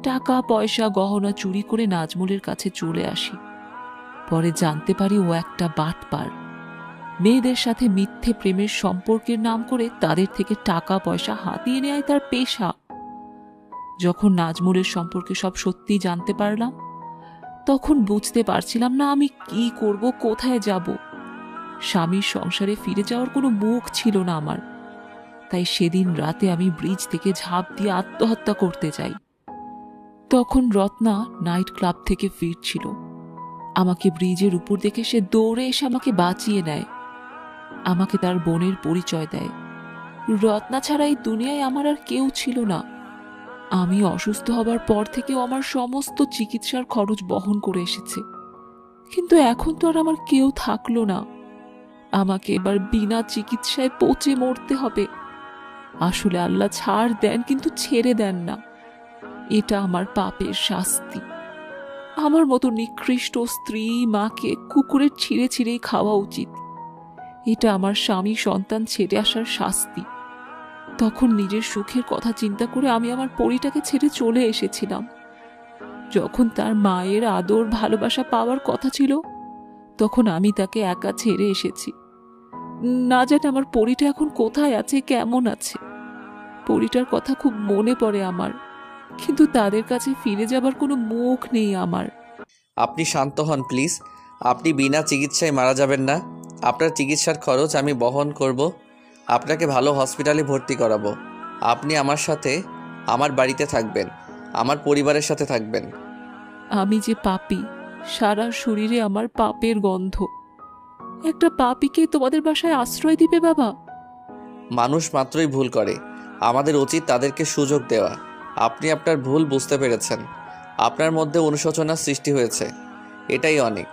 টাকা পয়সা গহনা চুরি করে নাজমুলের কাছে চলে আসি। পরে জানতে পারি ও একটা বাটপার। মেয়েদের সাথে মিথ্যে প্রেমের সম্পর্কের নাম করে তাদের থেকে টাকা পয়সা হাতিয়ে নেয় তার পেশা। যখন নাজমুলের সম্পর্কে সব সত্যি জানতে পারলাম, তখন বুঝতে পারছিলাম না আমি কি করব, কোথায় যাব। স্বামীর সংসারে ফিরে যাওয়ার কোনো মুখ ছিল না আমার। তাই সেদিন রাতে আমি ব্রিজ থেকে ঝাঁপ দিয়ে আত্মহত্যা করতে যাই। তখন রত্না নাইট ক্লাব থেকে ফিরছিল। আমাকে ব্রিজের উপর দেখে সে দৌড়ে এসে আমাকে বাঁচিয়ে নেয়, আমাকে তার বোনের পরিচয় দেয়। রত্না ছাড়া এই দুনিয়ায় আমার আর কেউ ছিল না। আমি অসুস্থ হবার পর থেকেও আমার সমস্ত চিকিৎসার খরচ বহন করে এসেছে। কিন্তু এখন তো আর আমার কেউ থাকলো না। আমাকে এবার বিনা চিকিৎসায় পচে মরতে হবে। আসলে আল্লাহ ছাড় দেন, কিন্তু ছেড়ে দেন না। এটা আমার পাপের শাস্তি। আমার মতো নিকৃষ্ট স্ত্রী মাকে কুকুরের ছিঁড়ে ছিঁড়েই খাওয়া উচিত। এটা আমার স্বামী সন্তান ছেড়ে আসার শাস্তি। তখন নিজের সুখের কথা চিন্তা করে আমি আমার পরিটাকে ছেড়ে চলে এসেছিলাম। যখন তার মায়ের আদর ভালোবাসা পাওয়ার কথা ছিল, তখন আমি তাকে একা ছেড়ে এসেছি। না জানি আমার পরিটা এখন কোথায় আছে, কেমন আছে। পরিটার কথা খুব মনে পড়ে আমার, কিন্তু তাদের কাছে ফিরে যাবার কোনো মুখ নেই আমার। আপনি শান্ত হন প্লিজ। আপনি বিনা চিকিৎসায় মারা যাবেন না। আপনার চিকিৎসার খরচ আমি বহন করব। আপনাকে ভালো হসপিটালে ভর্তি করাবো। আপনি আমার সাথে আমার বাড়িতে থাকবেন, আমার পরিবারের সাথে থাকবেন। আমি যে পাপী, সারা শরীরে আমার পাপের গন্ধ। একটা পাপীকে তোমাদের বাসায় আশ্রয় দিবে বাবা? মানুষ মাত্রই ভুল করে, আমাদের উচিত তাদেরকে সুযোগ দেওয়া। আপনি আপনার ভুল বুঝতে পেরেছেন, আপনার মধ্যে অনুশোচনার সৃষ্টি হয়েছে, এটাই অনেক।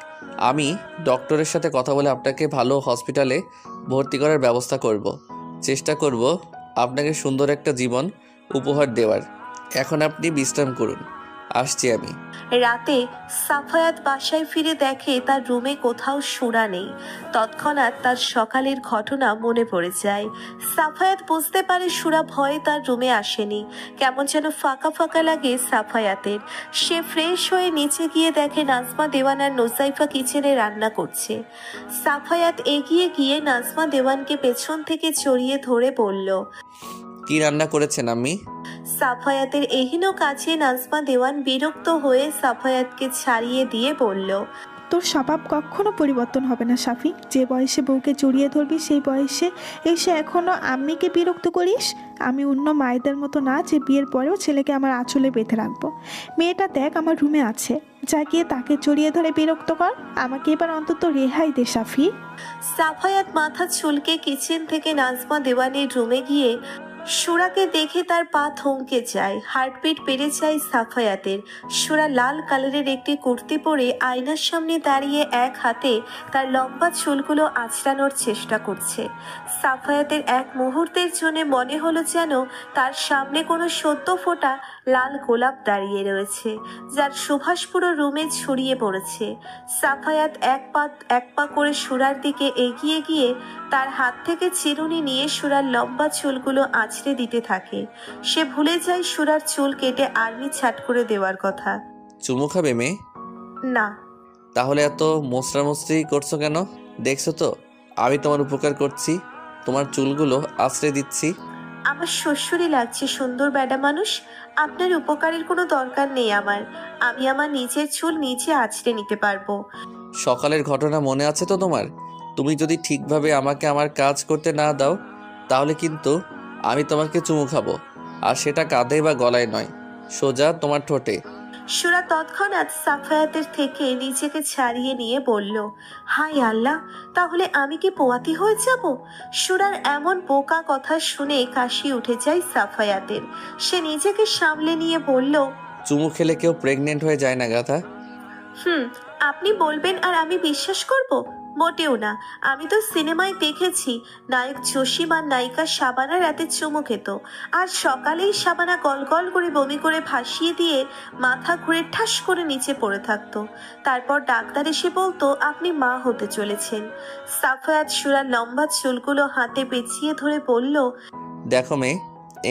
আমি ডক্টরের সাথে কথা বলে আপনাকে ভালো হসপিটালে ভর্তি করার ব্যবস্থা করব। চেষ্টা করব আপনাকে সুন্দর একটা জীবন উপহার দেওয়ার। এখন আপনি বিশ্রাম করুন, আসছি আমি। রাতে সাফায়াত বাসায় ফিরে দেখে তার রুমে কোথাও সুরা নেই। তৎক্ষণাৎ তার সকালের ঘটনা মনে পড়ে যায়। সাফায়াত বুঝতে পারে সুরা ভয়ে তার রুমে আসেনি। কেমন যেন ফাঁকা ফাঁকা লাগে সাফায়াতের। সে ফ্রেশ হয়ে নিচে গিয়ে দেখে নাজমা দেওয়ান আর নোসাইফা কিচেনে রান্না করছে। সাফায়াত এগিয়ে গিয়ে নাজমা দেওয়ানকে পেছন থেকে জড়িয়ে ধরে বলল, কি রান্না করেছেন আম্মি? সাফায়াতের এহেন কাজে নাজমা দেওয়ান বিরক্ত হয়ে সাফায়াতকে ছাড়িয়ে দিয়ে বলল, তোর স্বভাব কখনো পরিবর্তন হবে না সাফি। যে বয়সে বউকে জড়িয়ে ধরবি সেই বয়সে এসে এখনো আম্মিকে বিরক্ত করিস। আমি অন্য মায়েদের মতো না যে বিয়ের পরেও ছেলেকে আমার আঁচলে বেঁধে রাখবো। মেয়েটা দেখ আমার রুমে আছে, যা গিয়ে তাকে জড়িয়ে ধরে বিরক্ত কর। আমাকে এবার অন্তত রেহাই দে সাফি। সাফায়াত মাথা চুলকে কিচেন থেকে নাজমা দেওয়ানের রুমে গিয়ে সুরাকে দেখে তার পা থমকে যায়, হার্টবিট বেড়ে যায় সাফায়াতের। সুরা লাল কালারের একটি কুর্তি পরে আয়নার সামনে দাঁড়িয়ে এক হাতে তার লম্বা চুলগুলো আঁচড়ানোর চেষ্টা করছে। সাফায়াতের এক মুহূর্তের জন্য মনে হলো যেন তার সামনে কোনো সদ্য ফোটা লাল গোলাপ দাঁড়িয়ে রয়েছে, যার সুবাস পুরো রুমে ছড়িয়ে পড়েছে। সাফায়াত এক পা করে সুরার দিকে এগিয়ে গিয়ে তার হাত থেকে চিরুনি নিয়ে সুরার লম্বা চুলগুলো আঁচড়ে দিতে থাকে। সে ভুলে যায় সুরার চুল কেটে আর্মি ছাট করে দেওয়ার কথা। চুমু খাবে মেয়ে? না। তাহলে এত মোস্টামস্তি করছো কেন? দেখছো তো আমি তোমার উপকার করছি, তোমার চুলগুলো আঁচড়ে দিচ্ছি। আমার শ্বশুরই লাগছে সুন্দর বেডা মানুষ। আপনার উপকারের কোনো দরকার নেই আমার। আমি আমার নিজের চুল নিজে আঁচড়ে নিতে পারবো। সকালের ঘটনা মনে আছে তো তোমার? তুমি যদি ঠিকভাবে আমাকে আমার কাজ করতে না দাও তাহলে কিন্তু আমি তোমাকে চুমু খাবো, আর সেটা কাঁধে বা গলায় নয়, সোজা তোমার ঠোঁটে। সুরা তৎক্ষণাৎ সাফায়াতের থেকে নিজেকে ছাড়িয়ে নিয়ে বলল, হায় আল্লাহ, তাহলে আমি কি পোয়াতি হয়ে যাব? সুরার এমন বোকা কথা শুনে কাশি উঠে যায় সাফায়াতের। সে নিজেকে সামলে নিয়ে বলল, চুমু খেলে কেউ প্রেগনেন্ট হয়ে যায় না গাধা। আপনি বলবেন আর আমি বিশ্বাস করব? মোটেও না। আমি তো সিনেমায় দেখেছি নায়ক জসিম আর নায়িকা শাবানা রাতে চুমু খেত, আর সকালেই শাবানা গল করে বমি করে ভাসিয়ে দিয়ে মাথা ঘুরে ঠাস করে নিচে পড়ে থাকতো। তারপর ডাক্তার এসে বলতো আপনি মা হতে চলেছেন। সাফায়াত সুরার লম্বা চুলগুলো হাতে পেঁচিয়ে ধরে বলল, দেখো মেয়ে,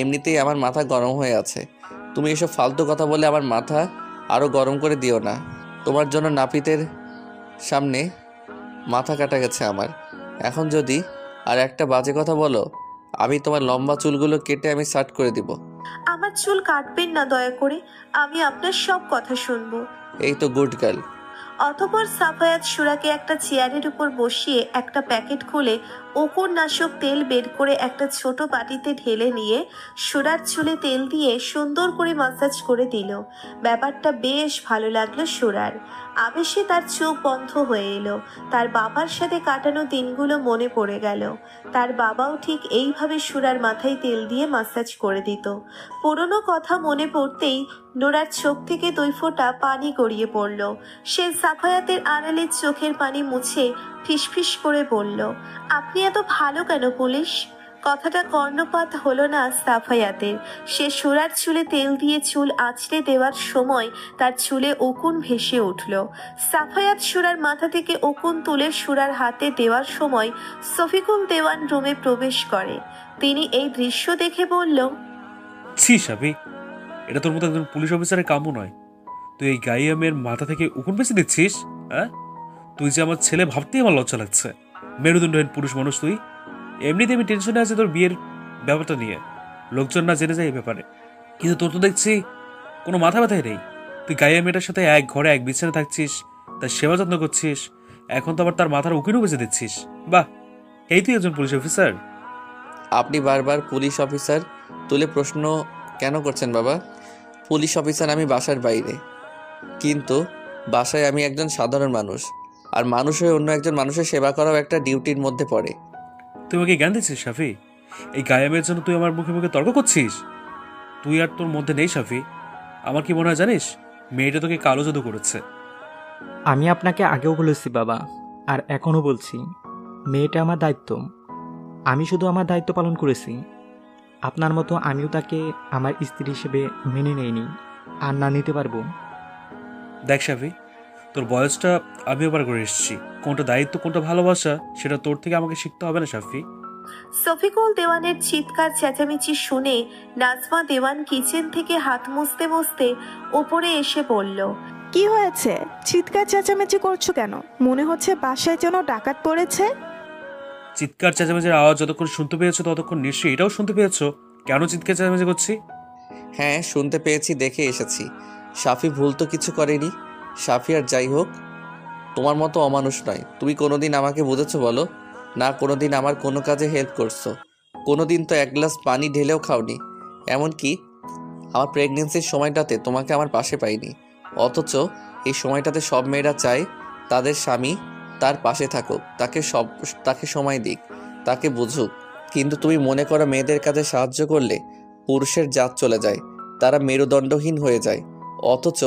এমনিতেই আমার মাথা গরম হয়ে আছে, তুমি এসব ফালতু কথা বলে আমার মাথা আরও গরম করে দিও না। তোমার জন্য নাপিতের সামনে মাথা কাটা গেছে আমার। এখন যদি আর একটা বাজে কথা বলো আমি তোমার লম্বা চুলগুলো কেটে আমি সাট করে দিব। আমার চুল কাটবেন না দয়া করে, আমি আপনার সব কথা শুনবো। এই তো গুড গার্ল। অতঃপর সাফায়াত সুরাকে একটা চেয়ারের উপর বসিয়ে একটা প্যাকেট খুলে নাশক তেল বের করে একটা ছোট বাটিতে ঢেলে নিয়ে সুরার চুলে তেল দিয়ে সুন্দর করে মাসাজ করে দিল। ব্যাপারটা বেশ ভালো লাগলো সুরার। আবেশে তার চোখ বন্ধ হয়ে এলো। তার বাবার সাথে কাটানো দিনগুলো মনে পড়ে গেল। তার বাবাও ঠিক এইভাবে সুরার মাথায় তেল দিয়ে মাসাজ করে দিত। পুরনো কথা মনে পড়তেই নোরার চোখ থেকে 2 ফোঁটা পানি গড়িয়ে পড়ল। সে সাফায়াতের আড়ালে চোখের পানি মুছে ফিসফিস করে বলল, আপনি এত ভালো কেন পুলিশ? কথাটা কর্ণপাত হলো না সাফায়াতের। সে সুরার চুলে তেল দিয়ে চুল আঁচড়ে দেওয়ার সময় তার চুলে উকুন ভেসে উঠল। সাফায়াত সুরার মাথা থেকে উকুন তুলে সুরার হাতে দেওয়ার সময় শফিকুল দেওয়ান রুমে প্রবেশ করে। তিনি এই দৃশ্য দেখে বলল, ছি সাবি, এটা তোর মতো একজন পুলিশ অফিসারের কাম্য নয়। তুই এই গাইয়া মেয়ের মাথা থেকে উকুন বেশি দিচ্ছিস? হ্যাঁ, তুই যে আমার ছেলে ভাবতেই আমার লজ্জা লাগছে। মেরুদণ্ডহীন পুরুষ মানুষ তুই। এমনিতে আমি টেনশনে আছি তোর বিয়ের ব্যাপারটা নিয়ে, লোকজন না জেনে যায় এই ব্যাপারে। কিন্তু তোর তো দেখছি কোনো মাথা ব্যথাই নেই। তুই গাইয়া মেয়েটার সাথে এক ঘরে এক বিছানে থাকছিস, তার সেবা যত্ন করছিস, এখন তো আবার তার মাথার উকিনও বেঁচে দিচ্ছিস। বাহ, এই তুই একজন পুলিশ অফিসার? আপনি বারবার পুলিশ অফিসার তুলে প্রশ্ন কেন করছেন বাবা? পুলিশ অফিসার আমি বাসার বাইরে, কিন্তু বাসায় আমি একজন সাধারণ মানুষ, আর মানুষ হয়ে অন্য একজন মানুষের সেবা করাও একটা ডিউটির মধ্যে পড়ে। তুই আমাকে জ্ঞান দিচ্ছিস সাফি? এই গায়ামের জন্য তুই আমার মুখে মুখে তর্ক করছিস? তুই আর তোর মধ্যে নেই সাফি। আমার কি মনে হয় জানিস, মেয়েটা তোকে কালো জাদু করেছে। আমি আপনাকে আগেও বলেছি বাবা, আর এখনও বলছি, মেয়েটা আমার দায়িত্ব। আমি শুধু আমার দায়িত্ব পালন করেছি। আপনার মতো আমিও তাকে আমার স্ত্রী হিসেবে মেনে নেইনি, আর না নিতে পারবো। দেখ সাফি, তোর বয়সটা আমিও পার করে এসেছি। কোনটা দায়িত্ব কোনটা ভালোবাসা সেটা তোর থেকে আমাকে শিখতে হবে না সাফি? শফিকুল দেওয়ানের চিৎকার চেঁচামেচি শুনে নাজমা দেওয়ান কিচেন থেকে হাত মুছতে মুছতে উপরে এসে বলল, কি হয়েছে? চিৎকার চেঁচামেচি করছো কেন? মনে হচ্ছে বাসায় যেন ডাকাত পড়েছে। চিৎকার চেঁচামেচির আওয়াজ যতক্ষণ শুনতে পেয়েছো ততক্ষণ নিশ্চয়ই এটাও শুনতে পেয়েছো কেন চিৎকার চেঁচামেচি করছি। হ্যাঁ, শুনতে পেয়েছি, দেখে এসেছি। সাফি ভুল তো কিছু করেনি। সাফি আর যাই হোক, তোমার মতো অমানুষ নয়। তুমি কোনোদিন আমাকে বুঝেছো বলো? না কোনোদিন আমার কোনো কাজে হেল্প করছো। কোনোদিন তো এক গ্লাস পানি ঢেলেও খাওনি। এমনকি আমার প্রেগনেন্সির সময়টাতে তোমাকে আমার পাশে পাইনি। অথচ এই সময়টাতে সব মেয়েরা চায় তাদের স্বামী তার পাশে থাকুক, তাকে সময় দিক, তাকে বুঝুক। কিন্তু তুমি মনে করো মেয়েদের কাজে সাহায্য করলে পুরুষের জাত চলে যায়, তারা মেরুদণ্ডহীন হয়ে যায়। অথচ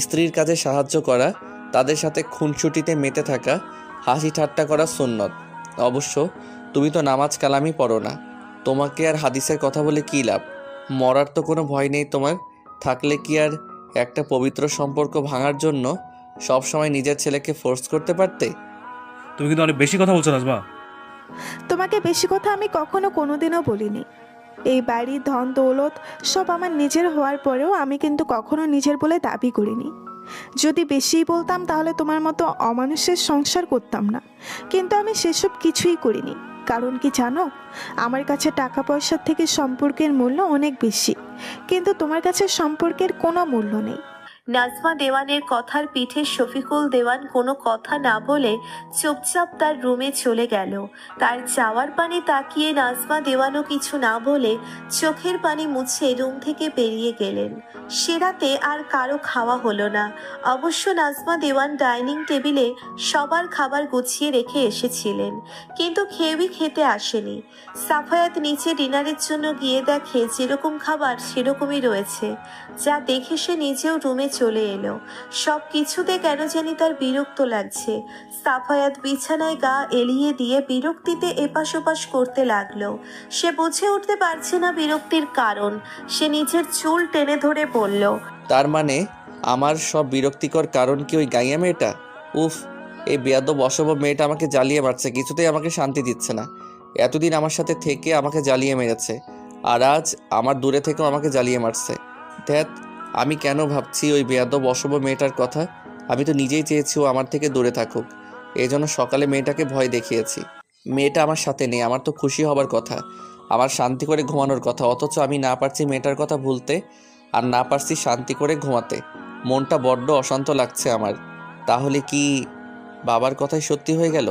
স্ত্রীর কাজে সাহায্য করা, তাদের সাথে খুনসুটিতে মেতে থাকা, হাসি ঠাট্টা করা সুন্নত। অবশ্য তুমি তো নামাজ কালামই পড়ো না। তোমাকে আর হাদিসের কথা বলে কী লাভ? মরার তো কোনো ভয় নেই তোমার। থাকলে কি আর একটা পবিত্র সম্পর্ক ভাঙার জন্য সব সময় নিজের ছেলেকে ফোর্স করতে পারতে? তুমি কিন্তু অনেক বেশি কথা বলছো নাজমা। তোমাকে বেশি কথা আমি কখনো কোনোদিনও বলিনি। এই বাড়ি, ধন দৌলত সব আমার নিজের হওয়ার পরেও আমি কিন্তু কখনো নিজের বলে দাবি করিনি। যদি বেশিই বলতাম তাহলে তোমার মতো অমানুষের সংসার করতাম না। কিন্তু আমি সেসব কিছুই করিনি। কারণ কি জানো, আমার কাছে টাকা পয়সার থেকে সম্পর্কের মূল্য অনেক বেশি, কিন্তু তোমার কাছে সম্পর্কের কোনো মূল্য নেই। নাজমা দেওয়ানের কথার পিঠে শফিকুল দেওয়ান কোনো কথা না বলে চুপচাপ তার রুমে চলে গেল। তার যাওয়ার পানে তাকিয়ে নাজমা দেওয়ানও কিছু না বলে চোখের পানি মুছে রুম থেকে বেরিয়ে গেলেন। সে রাতে আর কারো খাওয়া হলো না। অবশ্য নাজমা দেওয়ান ডাইনিং টেবিলে সবার খাবার গুছিয়ে রেখে এসেছিলেন, কিন্তু কেউই খেতে আসেনি। সাফায়াত নিচে ডিনারের জন্য গিয়ে দেখে যেরকম খাবার সেরকমই রয়েছে, যা দেখে সে নিজেও রুমে চলে এলো। সব কিছুতে কেন জানি তার বিরক্ত লাগছে। সাফায়াত বিছানায় গা এলিয়ে দিয়ে বিরক্তিতে এপাশ ওপাশ করতে লাগলো। সে বুঝে উঠতে পারছে না বিরক্তির কারণ। সে নিজের চুল টেনে ধরে বলল, তার মানে আমার সব বিরক্তিকর কারণ কি ওই গাইয়া মেয়েটা? উফ, এই বেয়াদব অসভ্য মেয়েটা আমাকে জ্বালিয়ে মারছে, কিছুতেই আমাকে শান্তি দিচ্ছে না। এতদিন আমার সাথে থেকে আমাকে জ্বালিয়ে মেরেছে, আর আজ আমার দূরে থেকেও আমাকে জ্বালিয়ে মারছে। ধ্যাত, আমি কেন ভাবছি ওই বেয়াদব অসভ্য মেয়েটার কথা? আমি তো নিজেই চেয়েছি ও আমার থেকে দূরে থাকুক। এই জন্য সকালে মেয়েটাকে ভয় দেখিয়েছি। মেয়েটা আমার সাথে নেই, আমার তো খুশি হবার কথা, আমার শান্তি করে ঘুমানোর কথা। অথচ আমি না পারছি মেয়েটার কথা ভুলতে, আর না পারছি শান্তি করে ঘুমাতে। মনটা বড্ড অশান্ত লাগছে আমার। তাহলে কি বাবার কথাই সত্যি হয়ে গেল?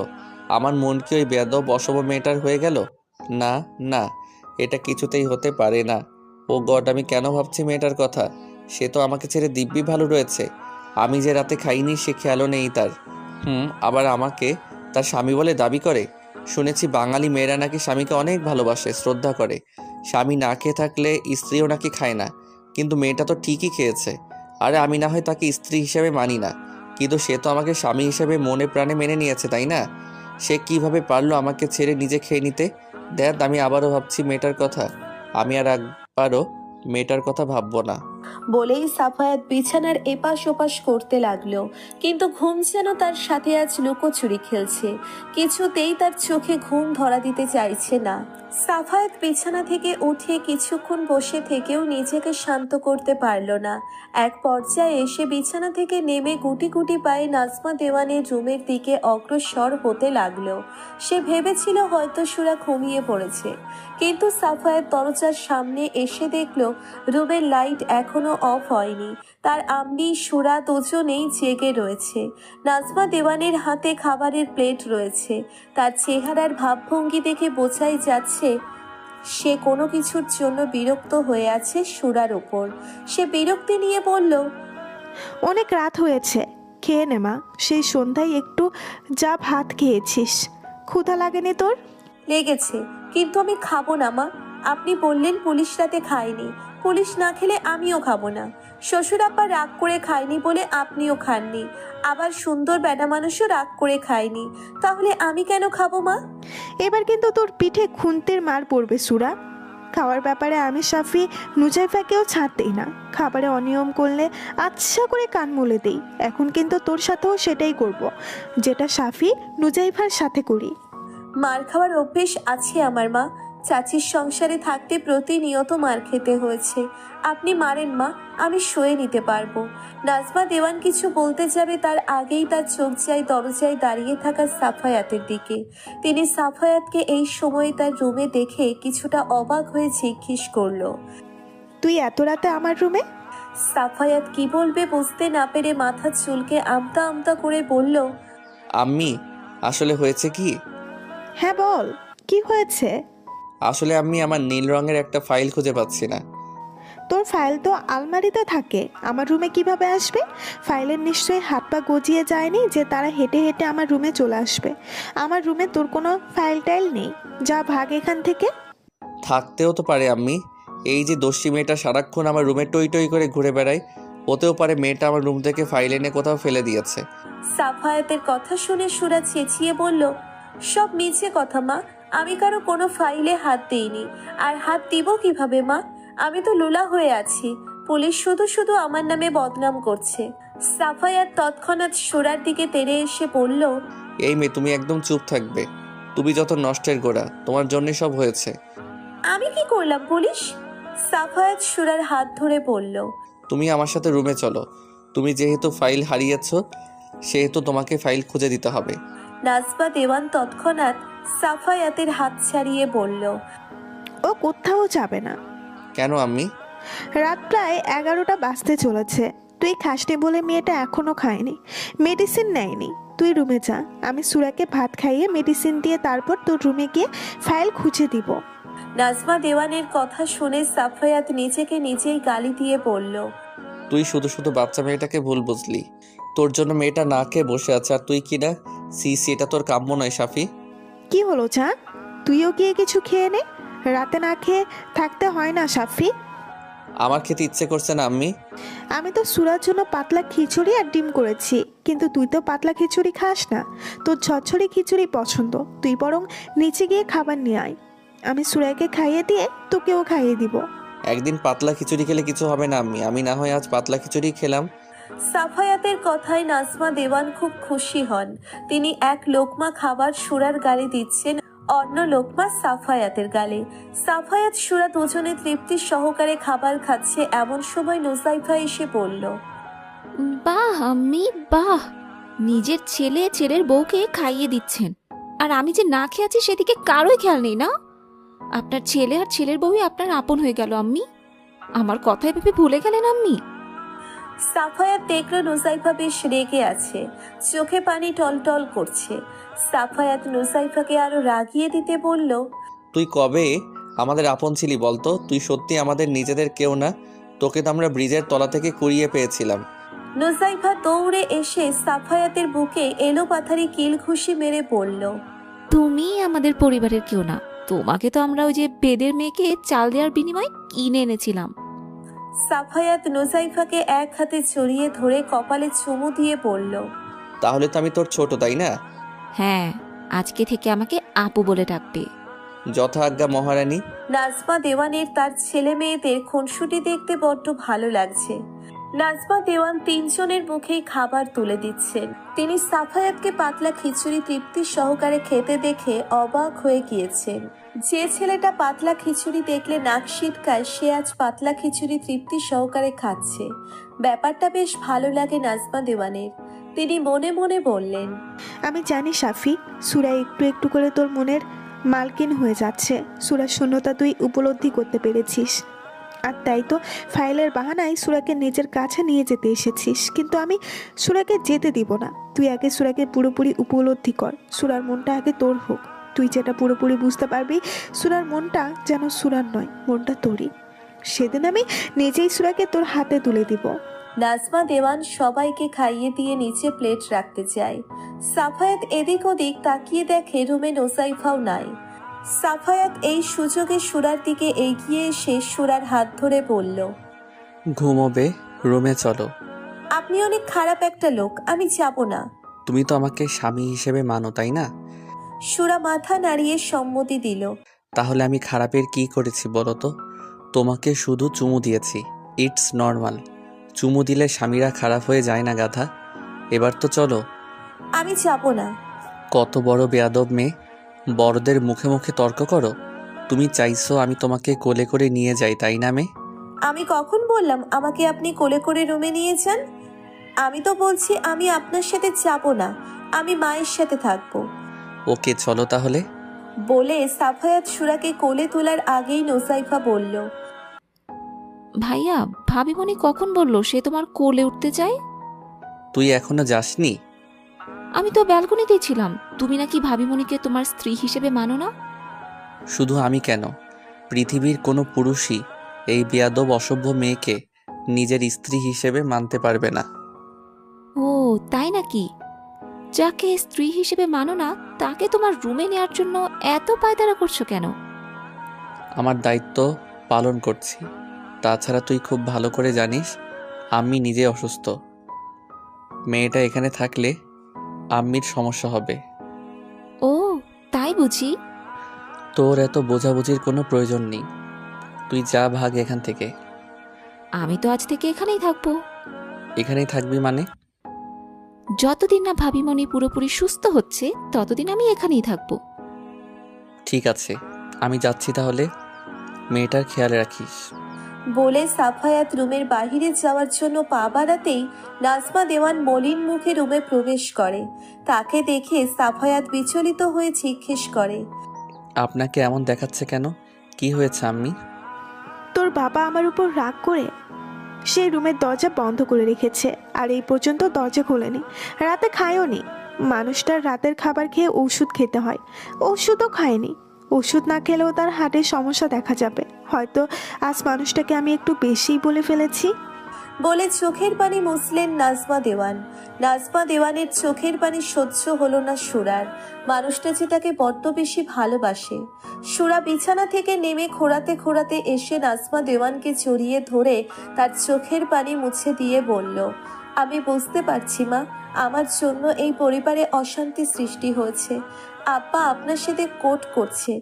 আমার মন কি ওই বেয়াদব অসভ্য মেয়েটার হয়ে গেল? না না, এটা কিছুতেই হতে পারে না। ও গড, আমি কেন ভাবছি মেয়েটার কথা? সে তো আমাকে ছেড়ে দিব্যি ভালো রয়েছে। আমি যে রাতে খাইনি সে খেয়ালও নেই তার। আবার আমাকে তার স্বামী বলে দাবি করে। শুনেছি বাঙালি মেয়েরা নাকি স্বামীকে অনেক ভালোবাসে, শ্রদ্ধা করে। স্বামী না খেয়ে থাকলে স্ত্রীও নাকি খায় না, কিন্তু মেয়েটা তো ঠিকই খেয়েছে। আরে আমি না হয় তাকে স্ত্রী হিসেবে মানি না, কিন্তু সে তো আমাকে স্বামী হিসেবে মনে প্রাণে মেনে নিয়েছে, তাই না? সে কিভাবে পারলো আমাকে ছেড়ে নিজে খেয়ে নিতে? দেখ, আমি আবারও ভাবছি মেয়েটার কথা। আমি আর একবারও মেয়েটার কথা ভাববো না। বলেই সাফায়াত বিছানার এপাশ ওপাশ করতে লাগলো। কিন্তু ঘুম যেন তার সাথে আজ লুকোচুরি খেলছে। কিছুতেই তার চোখে ঘুম ধরা দিতে চাইছে না। সাফায়াত বিছানা থেকে উঠে কিছুক্ষণ বসে থেকেও নিজেকে শান্ত করতে পারল না। এক পর্যায়ে এসে বিছানা থেকে নেমে গুটি গুটি পায়ে নাজমা দেওয়ানের রুমের দিকে অগ্রসর হতে লাগলো। সে ভেবেছিল হয়তো সুরা ঘুমিয়ে পড়েছে, কিন্তু সাফায়াত দরজার সামনে এসে দেখলো রুমের লাইট এখনো অফ হয়নি। তার আম্মি, সুরা দুজনেই জেগে রয়েছে। নাজমা দেওয়ানের হাতে খাবারের প্লেট রয়েছে। তার চেহারার ভাবভঙ্গি দেখে বোঝাই যাচ্ছে সে কোনো কিছুর জন্য বিরক্ত হয়ে আছে সুরার ওপর। সে বিরক্তি নিয়ে বলল, অনেক রাত হয়েছে, খেয়ে নে মা। সেই সন্ধ্যায় একটু যা ভাত খেয়েছিস, ক্ষুধা লাগেনি তোর? লেগেছে, কিন্তু আমি খাবো না মা। আপনি বললেন পুলিশ রাতে খায়নি, পুলিশ না খেলে আমিও খাবো না। শ্বশুর আব্বা রাগ করে খায়নি বলে আপনিও খাননি, আবার সুন্দর বেটা মানুষও রাগ করে খায়নি, তাহলে আমি কেন খাবো মা? এবার কিন্তু তোর পিঠে খুন্তির মার পড়বে সুরা। খাওয়ার ব্যাপারে আমি সাফি নুজাইফাকেও ছাড়তেই না। খাবারে অনিয়ম করলে আচ্ছা করে কান মুলে দেই। এখন কিন্তু তোর সাথেও সেটাই করব, যেটা সাফি নুজাইফার সাথে করি। মার খাওয়ার অভ্যেস আছে আমার মা। চাচির সংসারে থাকতে প্রতিনিয়ত মার খেতে হয়েছে। আপনি মারেন মা, আমি সয়ে নিতে পারবো। নাজমা দেওয়ান কিছু বলতে যাবে তার আগেই তার চোখ যায় দরজায় দাঁড়িয়ে থাকা সাফায়াতের দিকে। তিনি সাফায়াতকে এই সময়ে তার রুমে দেখে কিছুটা অবাক হয়ে জিজ্ঞেস করলো, তুই এত রাতে আমার রুমে? সাফায়াত কি বলবে বুঝতে না পেরে মাথা চুলকে আমতা আমতা করে বলল, আম্মি, আসলে হয়েছে কি? হ্যাঁ বল, কি হয়েছে? আসলে আম্মি, আমার নীল রঙের একটা ফাইল খুঁজে পাচ্ছি না। তোর ফাইল তো আলমারিতে থাকে, আমার রুমে কিভাবে আসবে? ফাইলের নিশ্চয়ই হাত পা গজিয়ে যায়নি যে তারা হেঁটে হেঁটে আমার রুমে চলে আসবে। আমার রুমে তোর কোনো ফাইল টাইল নেই, যা ভাগ এখান থেকে। থাকতেও তো পারে আম্মি। এই যে দস্যি মেয়েটা সারাক্ষণ আমার রুমে টই টই করে ঘুরে বেড়ায়, হতেও পারে মেয়েটা আমার রুম থেকে ফাইল এনে কোথাও ফেলে দিয়েছে। সাফায়াতের কথা শুনে সুরা চেঁচিয়ে বলল, সব মিছে কথা মা, আমি কারো কোনো ফাইলে হাত দিইনি। আর হাত দিব কিভাবে মা? আমি তো লোলা হয়ে আছি, পুলিশ শুধু শুধু আমার নামে বদনাম করছে। সাফায়াত তৎক্ষণাৎ সুরার দিকে তেড়ে এসে বলল, এই মেয়ে, তুমি একদম চুপ থাকবে। তুমি যত নষ্টের গোড়া, তোমার জন্য সব হয়েছে। আমি কি করলাম পুলিশ? সাফায়াত সুরার হাত ধরে বলল, তুমি আমার সাথে রুমে চলো। তুমি যেহেতু ফাইল হারিয়েছ, সেহেতু তোমাকে ফাইল খুঁজে দিতে হবে। নাজমা দেওয়ান তৎক্ষণাৎ সাফায়াতের হাত ছাড়িয়ে বলল, ও কোথাও যাবে না। কেন আম্মি? রাত প্রায় 11টা বাজতে চলেছে। তুই খাসনি বলে মেয়েটা এখনো খায়নি, মেডিসিন নেয়নি। তুই রুমে যা, আমি সুরাকে ভাত খাইয়ে মেডিসিন দিয়ে তারপর তোর রুমে গিয়ে ফাইল খুঁজে দিব। নাজমা দেওয়ানের কথা শুনে সাফায়াত নিজেকে নিজেই গালি দিয়ে বলল, তুই শুধু শুধু বাচ্চা মেয়েটাকে ভুল বুঝলি। তোর জন্য মেয়েটা না খেয়ে বসে আছে, আর তুই কি না? সি, এটা তোর কাম্য নয় সাফি। কি হলো চা? তুইও গিয়ে কিছু খেয়ে নে, রাতে না খেয়ে থাকতে হয় না সাফি। আমার খেতে ইচ্ছে করছে না আম্মি। আমি তো সুরার জন্য পাতলা খিচুড়ি আর ডিম করেছি, কিন্তু তুই তো পাতলা খিচুড়ি খাস না, তোর ঝরঝরি খিচুড়ি পছন্দ। তুই বরং নিচে গিয়ে খাবার নিয়ে আয়, আমি সুরাইকে খাইয়ে দিয়ে তোকেও খাইয়ে দিব। একদিন পাতলা খিচুড়ি খেলে কিছু হবে না আম্মি, আমি না হয় আজ পাতলা খিচুড়ি খেলাম। সাফায়াতের কথায় নাজমা দেওয়ান খুব খুশি হন। তিনি এক লোকমা খাবার সুরার গালে দিচ্ছেন, অন্য লোকমা সাফায়াতের গালে। সাফায়াত সুরা দুজনে তৃপ্তি সহকারে খাবার খাচ্ছে, এমন সময় নুসাইফা এসে বলল, বাহ আম্মি বাহ, নিজের ছেলে ছেলের বউকে খাইয়ে দিচ্ছেন, আর আমি যে না খেয়ে আছি সেদিকে কারোই খেয়াল নেই না? আপনার ছেলে আর ছেলের বউই আপনার আপন হয়ে গেল আম্মি। আমার কথায় ভেবে ভুলে গেলেন আম্মি? সাফায়াত দেখল নুসাইফা বেশ রেগে আছে, চোখে পানি টলটল করছে। সাফায়াত নুসাইফাকে আরো রাগিয়ে দিতে বলল, তুই কবে আমাদের আপন ছিলি বলতো? তুই সত্যি আমাদের নিজেদের কেউ না। তোকে তো আমরা ব্রিজের তলা থেকে কুড়িয়ে পেয়েছিলাম। নুসাইফা দৌড়ে এসে সাফায়াতের বুকে এলো পাথারি কিল ঘুষি মেরে বলল, তুমি আমাদের পরিবারের কেউ না। তোমাকে তো আমরা ওই যে বেদের মেয়েকে চাল দেওয়ার বিনিময়ে কিনে এনেছিলাম। সাফায়াত নুসাইফাকে এক হাতে জড়িয়ে ধরে কপালে চুমু দিয়ে বলল, তাহলে তো আমি তোর ছোট, তাই না? হ্যাঁ, আজকে থেকে আমাকে আপু বলে ডাকবে। যথা আজ্ঞা মহারানী। নাজমা দেওয়ানের তার ছেলে মেয়েদের খুনসুটি দেখতে বড্ড ভালো লাগছে। নাজমা দেওয়ান তিনজনের মুখেই খাবার তুলে দিচ্ছেন। তিনি সাফায়াতকে পাতলা খিচুড়ি তৃপ্তি সহকারে খেতে দেখে অবাক হয়ে গিয়েছেন। যে ছেলেটা পাতলা খিচুড়ি দেখলে নাক সিটকায়, সে আজ পাতলা খিচুড়ি তৃপ্তি সহকারে খাচ্ছে। ব্যাপারটা বেশ ভালো লাগে নাজমা দেওয়ানের। তিনি মনে মনে বললেন, আমি জানি সাফি, সুরা একটু একটু করে তোর মনের মালকিন হয়ে যাচ্ছে। সুরার শূন্যতা তুই উপলব্ধি করতে পেরেছিস, আর তাই তো ফাইলের বাহানায় সুরাকে নিজের কাছে নিয়ে যেতে এসেছিস। কিন্তু আমি সুরাকে যেতে দিব না। তুই আগে সুরাকে পুরোপুরি উপলব্ধি কর। সুরার মনটা আগে তোর হোক। তুই যেটা পুরোপুরি বুঝতে পারবি, সুরার মনটা যেন সুরার নয়, মনটা তোরই। সেদিন আমি নিজেই সুরাকে তোর হাতে তুলে দিব। নাজমা দেওয়ান সবাইকে খাইয়ে দিয়ে নিচে প্লেট রাখতে চায়। সাফায়াত এদিক ওদিক তাকিয়ে দেখে রুমে নুসাইফাও নাই। সাফায়াত এই সুযোগে সুরার দিকে এগিয়ে এসে সুরার হাত ধরে বলল, ঘুমোবে, রুমে চলো। আপনি অনেক খারাপ একটা লোক, আমি যাব না। তুমি তো আমাকে স্বামী হিসেবে মানো, তাই না? সুরা মাথা নাড়িয়ে সম্মতি দিল। তাহলে আমি খারাপের কি করেছি বলো তো? তোমাকে শুধু চুমু দিয়েছি, ইটস নর্মাল। চুমু দিলে স্বামীরা খারাপ হয়ে যায় না গাধা। এবার তো চলো। আমি যাব না। কত বড় বেয়াদব মেয়ে, বড়দের মুখে মুখে তর্ক করো। তুমি চাইছো আমি তোমাকে কোলে করে নিয়ে যাই, তাই না মেয়ে? আমি কখন বললাম আমাকে আপনি কোলে করে রুমে নিয়ে যান? আমি তো বলছি আমি আপনার সাথে যাব না, আমি মায়ের সাথে থাকবো। ওকে চলো তাহলে। বলে সাফায়াত সুরাকে কোলে তোলার আগেই নোসাইফা বলল, ভাইয়া, ভাবিমণি কখন বলল সে তোমার কোলে উঠতে চায়? তুই এখনো যাসনি? আমি তো ব্যালকনিতেই ছিলাম। তুমি নাকি ভাবিমণিকে তোমার স্ত্রী হিসেবে মানো না? শুধু আমি কেন, পৃথিবীর কোনো পুরুষই এই বেয়াদব অসভ্য মেয়েকে নিজের স্ত্রী হিসেবে মানতে পারবে না। ও তাই নাকি? যাকে স্ত্রী হিসেবে মানো না তাকে তোমার রুমে নেওয়ার জন্য এত পায়তারা করছো কেন? আমার দায়িত্ব পালন করছি। তাছাড়া তুই খুব ভালো করে জানিস আম্মি নিজে অসুস্থ। মেয়েটা এখানে থাকলে আম্মির সমস্যা হবে। ও তাই বুঝি? তোর এত বোঝাবুঝির কোনো প্রয়োজন নেই। তুই যা, ভাগ এখান থেকে। আমি তো আজ থেকে এখানেই থাকবো। এখানেই থাকবি মানে? যতদিন না ভাবিমণি পুরোপুরি সুস্থ হচ্ছে ততদিন আমি এখানেই থাকবো। ঠিক আছে, আমি যাচ্ছি তাহলে। মেয়েটার খেয়াল রাখিস। বলে সাফায়াত রুমের বাহিরে যাওয়ার জন্য পা বাড়াতেই নাজমা দেওয়ান মলিন মুখে রুমে প্রবেশ করে। তাকে দেখে সাফায়াত বিচলিত হয়ে জিজ্ঞেস করে, আপনাকে এমন দেখাচ্ছে কেন? কি হয়েছে আম্মি? তোর বাবা আমার উপর রাগ করে সেই রুমের দরজা বন্ধ করে রেখেছে, আর এই পর্যন্ত দরজা খোলেনি। রাতে খায়ও নি। মানুষটার রাতের খাবার খেয়ে ওষুধ খেতে হয়, ওষুধও খায়নি। ওষুধ না খেলেও তার হার্টের সমস্যা দেখা যাবে। হয়তো আজ মানুষটাকে আমি একটু বেশিই বলে ফেলেছি। বলে চোখের পানি মুছলেন নাজমা দেওয়ান। নাজমা দেওয়ানের চোখের পানি সহ্য হলো না সুরার। মানুষটা যে তাকে বড্ড বেশি ভালোবাসে। সুরা বিছানা থেকে নেমে খোঁড়াতে খোঁড়াতে এসে নাজমা দেওয়ানকে জড়িয়ে ধরে তার চোখের পানি মুছে দিয়ে বলল, আমি বুঝতে পারছি মা, আমার জন্য এই পরিবারে অশান্তি সৃষ্টি হয়েছে। আব্বা আপনার সাথে কোর্ট করছে।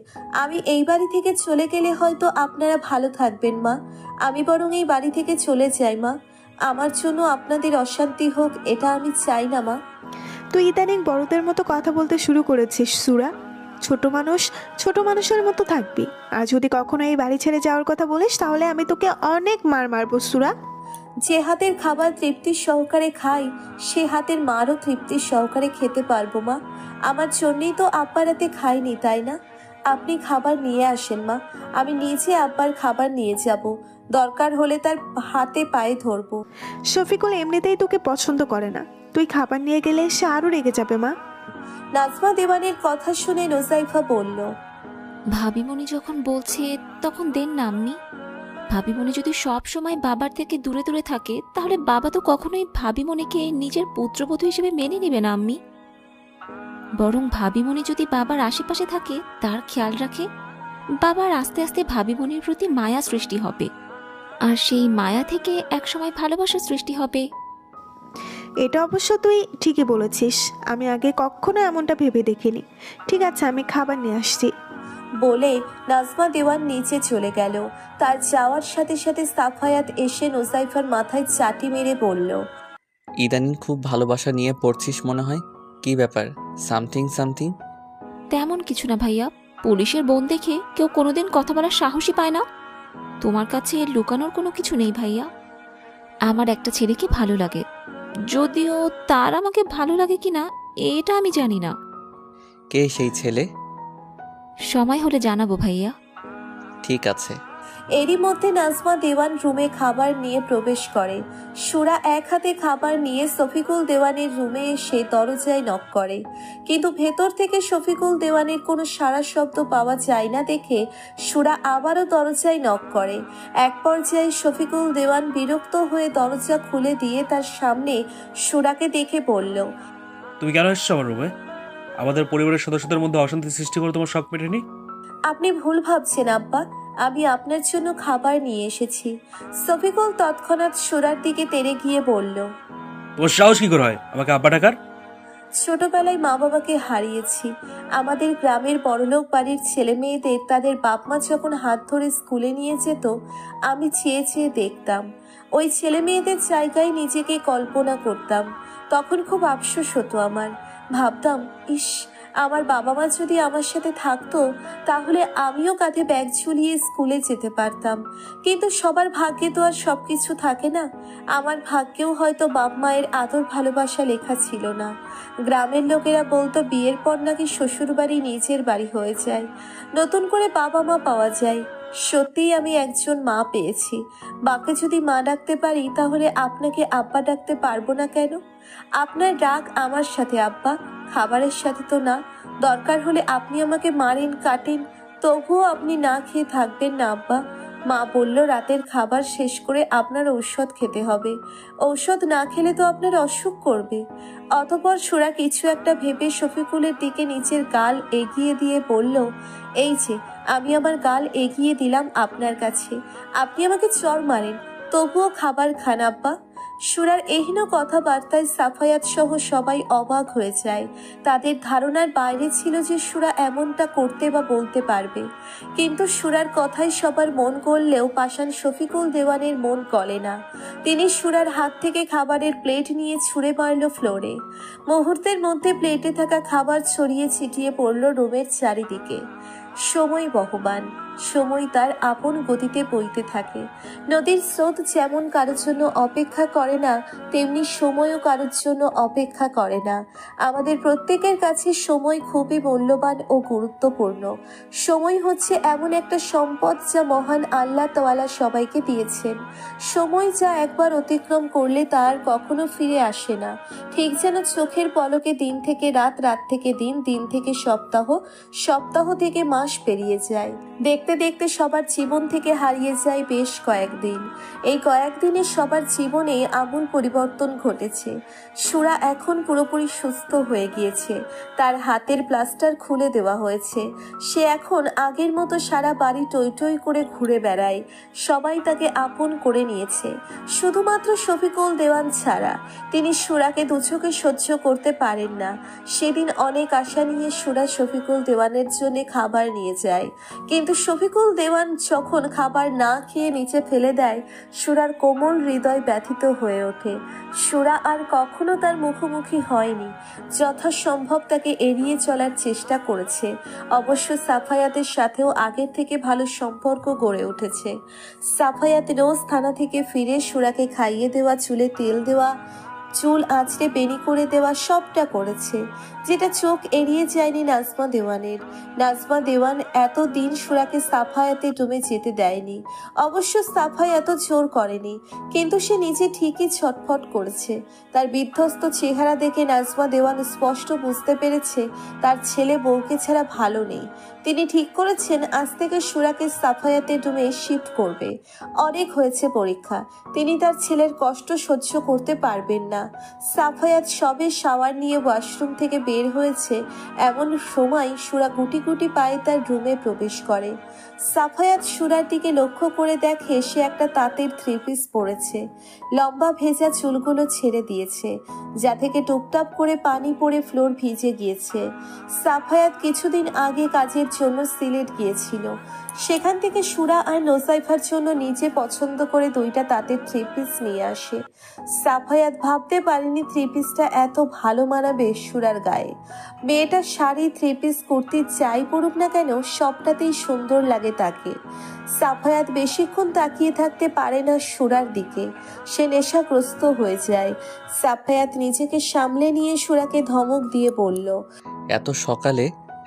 আমি এই বাড়ি থেকে চলে গেলে হয়তো আপনারা ভালো থাকবেন মা। আমি বরং এই বাড়ি থেকে চলে যাই মা। আমার জন্য আপনাদের অশান্তি হোক, এটা আমি চাই না মা। তুই ইদানিং বড়দের মতো কথা বলতে শুরু করেছিস সুরা। ছোট মানুষ ছোট মানুষের মতো থাকবি। আর যদি কখনো এই বাড়ি ছেড়ে যাওয়ার কথা বলিস তাহলে আমি তোকে অনেক মার মারবো সুরা। যে হাতের খাবার তৃপ্তির সহকারে খাই সে হাতের মারও তৃপ্তির সহকারে খেতে পারবো মা। আমার জন্যই তো আব্বা রাতে খাইনি, তাই না? আপনি খাবার নিয়ে আসেন মা, আমি নিজে আব্বার খাবার নিয়ে যাব। দরকার হলে তার হাতে পায়ে ধরবো। শফিকুল এমনিতেই তোকে পছন্দ করে না, তুই খাবার নিয়ে গেলে সে আরো রেগে যাবে মা। নাজমা দেওয়ানের কথা শুনে নোসাইফা বলল, ভাবিমণি যখন বলছে তখন দেন না আম্মি। ভাবিমণি যদি সব সময় বাবার থেকে দূরে দূরে থাকে তাহলে বাবা তো কখনোই ভাবিমণিকে নিজের পুত্রবধূ হিসেবে মেনে নেবে না আম্মি। বরং ভাবিমণি যদি বাবার আশেপাশে থাকে, তার খেয়াল রাখে, বাবার আস্তে আস্তে ভাবিমণির প্রতি মায়া সৃষ্টি হবে। আর সেই মায়া থেকে একসময় ভালোবাসা সৃষ্টি হবে। এটা অবশ্য তুই ঠিকই বলেছিস, আমি আগে কখনো এমনটা ভেবে দেখিনি। ঠিক আছে, আমি খাবার নিয়ে আসছি। বলে নাজমা দেওয়ান নিচে চলে গেল। তার যাওয়ার সাথে সাথে সাফায়াত এসে নোসাইফার মাথায় চাটি মেরে বলল, ইদানিং খুব ভালোবাসা নিয়ে পড়ছিস মনে হয়। কি ব্যাপার? Something something? তেমন কিছু না ভাইয়া। পুলিশের বোন দেখে কেউ কোনোদিন কথা বলার সাহসই পায় না। তোমার কাছে লুকানোর কোনো কিছু নেই ভাইয়া। আমার একটা ছেলেকে ভালো লাগে, যদিও তার আমাকে ভালো লাগে কিনা এটা আমি জানি না। কে সেই ছেলে? সময় হলে জানাবো ভাইয়া। ঠিক আছে। এরই মধ্যে নাজমা দেওয়ান রুমে খাবার নিয়ে প্রবেশ করে। সুরা এক হাতে খাবার নিয়ে শফিকুল দেওয়ানের রুমে এসে দরজায় নক করে, কিন্তু ভেতর থেকে শফিকুল দেওয়ানের কোনো সাড়া শব্দ পাওয়া যায় না দেখে সুরা আবারও দরজায় নক করে। এক পর্যায়ে শফিকুল দেওয়ান বিরক্ত হয়ে দরজা খুলে দিয়ে তার সামনে সুরাকে দেখে বলল, তুমি কেন এসছো আমার রুমে? আমাদের পরিবারের সদস্যদের মধ্যে অশান্তি সৃষ্টি করে তোমার শখ মেটেনি? আপনি ভুল ভাবছেন আব্বা, আমি আপনার জন্য খাবার নিয়ে এসেছি। শফিকুল তৎক্ষণাৎ সুরার দিকে তেড়ে গিয়ে বলল, তোর সাহস কি করে হয় আমাকে আব্বা ডাকার? ছোটবেলায় মা বাবাকে হারিয়েছি। আমাদের গ্রামের বড়লোক বাড়ির ছেলে মেয়েদের তাদের বাপ মা যখন হাত ধরে স্কুলে নিয়ে যেত, আমি চেয়ে চেয়ে দেখতাম। ওই ছেলে মেয়েদের জায়গায় নিজেকে কল্পনা করতাম। তখন খুব আফসোস হতো আমার। ভাবতাম, ইস, আমার বাবা মা যদি আমার সাথে থাকতো তাহলে আমিও কাঁধে ব্যাগ ঝুলিয়ে স্কুলে যেতে পারতাম। কিন্তু সবার ভাগ্যে তো আর সবকিছু থাকে না। আমার ভাগ্যেও হয়তো বাপ মায়ের আদর ভালোবাসা লেখা ছিল না। গ্রামের লোকেরা বলতো বিয়ের পর নাকি শ্বশুরবাড়ি নিজের বাড়ি হয়ে যায়, নতুন করে বাবা মা পাওয়া যায়। সত্যিই আমি একজন মা পেয়েছি। মাকে যদি মা ডাকতে পারি তাহলে আপনাকে আব্বা ডাকতে পারবো না কেন? আপনার রাগ আমার সাথে আব্বা, খাবারের সাথে তো না। দরকার হলে আপনি আমাকে মারেন কাটেন, তবুও আপনি না খেয়ে থাকবেন না আব্বা। মা বলল রাতের খাবার শেষ করে আপনার ঔষধ খেতে হবে। ঔষধ না খেলে তো আপনার অসুখ করবে। অতঃপর সুরা কিছু একটা ভেবে শফিকুলের দিকে নিচের গাল এগিয়ে দিয়ে বলল, এই যে আমি আমার গাল এগিয়ে দিলাম আপনার কাছে, আপনি আমাকে চর মারেন, তবুও খাবার খান আব্বা। সুরার এহেন কথাবার্তায় সাফায়াত সহ সবাই অবাক হয়ে যায়। তাদের ধারণার বাইরে ছিল যে সুরা এমনটা করতে বা বলতে পারবে। কিন্তু সুরার কথায় সবার মন গললেও পাষাণ শফিকুল দেওয়ানের মন গলে না। তিনি সুরার হাত থেকে খাবারের প্লেট নিয়ে ছুঁড়ে মারল ফ্লোরে। মুহূর্তের মধ্যে প্লেটে থাকা খাবার ছড়িয়ে ছিটিয়ে পড়ল রুমের চারিদিকে। সময় বহমান, সময় তার আপন গতিতে বইতে থাকে। নদীর স্রোত যেমন কারোর জন্য অপেক্ষা করে না, তেমনি সময়ও কারোর জন্য অপেক্ষা করে না। আমাদের প্রত্যেকের কাছে সময় খুবই মূল্যবান ও গুরুত্বপূর্ণ। সময় হচ্ছে এমন একটা সম্পদ যা মহান আল্লাহ তাআলা সবাইকে দিয়েছেন। সময় যা একবার অতিক্রম করলে তা আর কখনো ফিরে আসে না। ঠিক যেন চোখের পলকে দিন থেকে রাত, রাত থেকে দিন, দিন থেকে সপ্তাহ, সপ্তাহ থেকে মাস পেরিয়ে যায়। দেখতে দেখতে সবার জীবন থেকে হারিয়ে যায় বেশ কয়েকদিন। এই কয়েকদিনে সবার জীবনে আমূল পরিবর্তন ঘটেছে। সুরা এখন পুরোপুরি সুস্থ হয়ে গিয়েছে। তার হাতের প্লাস্টার খুলে দেওয়া হয়েছে। সে এখন আগের মতো সারা বাড়ি টই টই করে ঘুরে বেড়ায়। সবাই তাকে আপন করে নিয়েছে, শুধুমাত্র শফিকুল দেওয়ান ছাড়া। তিনি সুরাকে দুচোখে সহ্য করতে পারেন না। সেদিন অনেক আশা নিয়ে সুরা শফিকুল দেওয়ানের জন্য খাবার নিয়ে যায়, কিন্তু শফিকুল দেওয়ান যখন খাবার না খেয়ে নিচে ফেলে দেয়, সুরার কোমল হৃদয় ব্যথিত হয়ে ওঠে। সুরা আর কখনো তার মুখোমুখি হয়নি, যথাসম্ভব তাকে এড়িয়ে চলার চেষ্টা করেছে। অবশ্য সাফায়াতের সাথেও আগের থেকে ভালো সম্পর্ক গড়ে উঠেছে। সাফায়াত রোজ থানা থেকে ফিরে সুরাকে খাইয়ে দেওয়া, চুলে তেল দেওয়া, চুল আঁচড়ে বেনি করে দেওয়া, সবটা করেছে, যেটা চোখ এড়িয়ে যায়নি নাজমা দেওয়ানের। নাজমা দেওয়ান এতদিন সুরাকে সাফায়াতে ডুবে যেতে দেয়নি। অবশ্য সাফায়াত জোর করেনি, কিন্তু সে নিজে ঠিকই ছটফট করেছে। তার বিধ্বস্ত চেহারা দেখে নাজমা দেওয়ান স্পষ্ট বুঝতে পেরেছে তার ছেলে বউকে ছাড়া ভালো নেই। তিনি ঠিক করেছেন আজ থেকে সুরাকে সাফায়াতে ডুমে শিফট করবে। অনেক হয়েছে পরীক্ষা, তিনি তার ছেলের কষ্ট সহ্য করতে পারবেন না। সাফায়াত সবে শাওয়ার নিয়ে ওয়াশরুম থেকে বের হয়েছে, এমন সময় সুরা গুটি গুটি পায়ে তার রুমে প্রবেশ করে। সাফায়াত সুরার দিকে লক্ষ্য করে দেখে সে একটা তাঁতের থ্রি পিস পরেছে। লম্বা ভেজা চুলগুলো ছেড়ে দিয়েছে, যা থেকে টুপটাপ করে পানি পড়ে ফ্লোর ভিজে গিয়েছে। সাফায়াত কিছুদিন আগে কাজের জন্য সিলেট গিয়েছিল। সেখান থেকে সুরা আর নোসাইফার জন্য নিজে পছন্দ করে দুইটা তাঁতের থ্রি পিস নিয়ে আসে। সাফায়াত ভাবতে পারেনি থ্রি পিসটা এত ভালো মানাবে সুরার গায়ে। মেয়েটা শাড়ি, থ্রি পিস, কুর্তি যাই পরুক না কেন সবটাতেই সুন্দর লাগে তাকে। সাফায়াত বেশিক্ষণ তাকিয়ে থাকতে পারে না সুরার দিকে, সে নেশাগ্রস্ত হয়ে যায়। সাফায়াত নিজেকে সামলে নিয়ে সুরাকে ধমক দিয়ে বলল, এত সকালে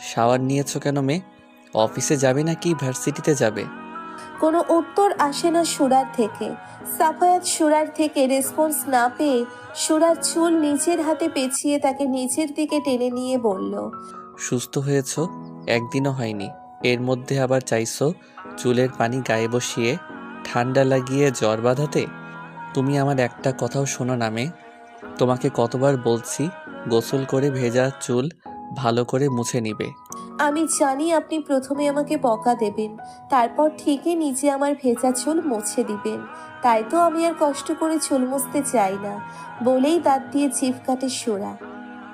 শাওয়ার নিয়েছো কেন মেয়ে? অফিসে যাবে নাকি ভার্সিটিতে যাবে? কোনো উত্তর আসে না সুরার থেকে। সাফায়াত সুরার থেকে রেসপন্স না পেয়ে সুরার চুল নিজের হাতে পেঁচিয়ে তাকে নিজের দিকে টেনে নিয়ে বলল, সুস্থ হয়েছো? একদিনও হয়নি, এর মধ্যে আবার চাইছো চুলের পানি গায়ে বসিয়ে ঠান্ডা লাগিয়ে জ্বর বাঁধাতে? তুমি আমার একটা কথাও শোনো না মেয়ে। তোমাকে কতবার বলছি গোসল করে ভেজা চুল ভালো করে মুছে নিবে। আমি জানি আপনি প্রথমে আমাকে বকা দেবেন, তারপর ঠিকই নিজে আমার ভেজা চুল মুছে দিবেন। তাই তো আমি আর কষ্ট করে চুল মুছতে চাই না, বলেই দাঁত দিয়ে জিভ কাটে সুরা।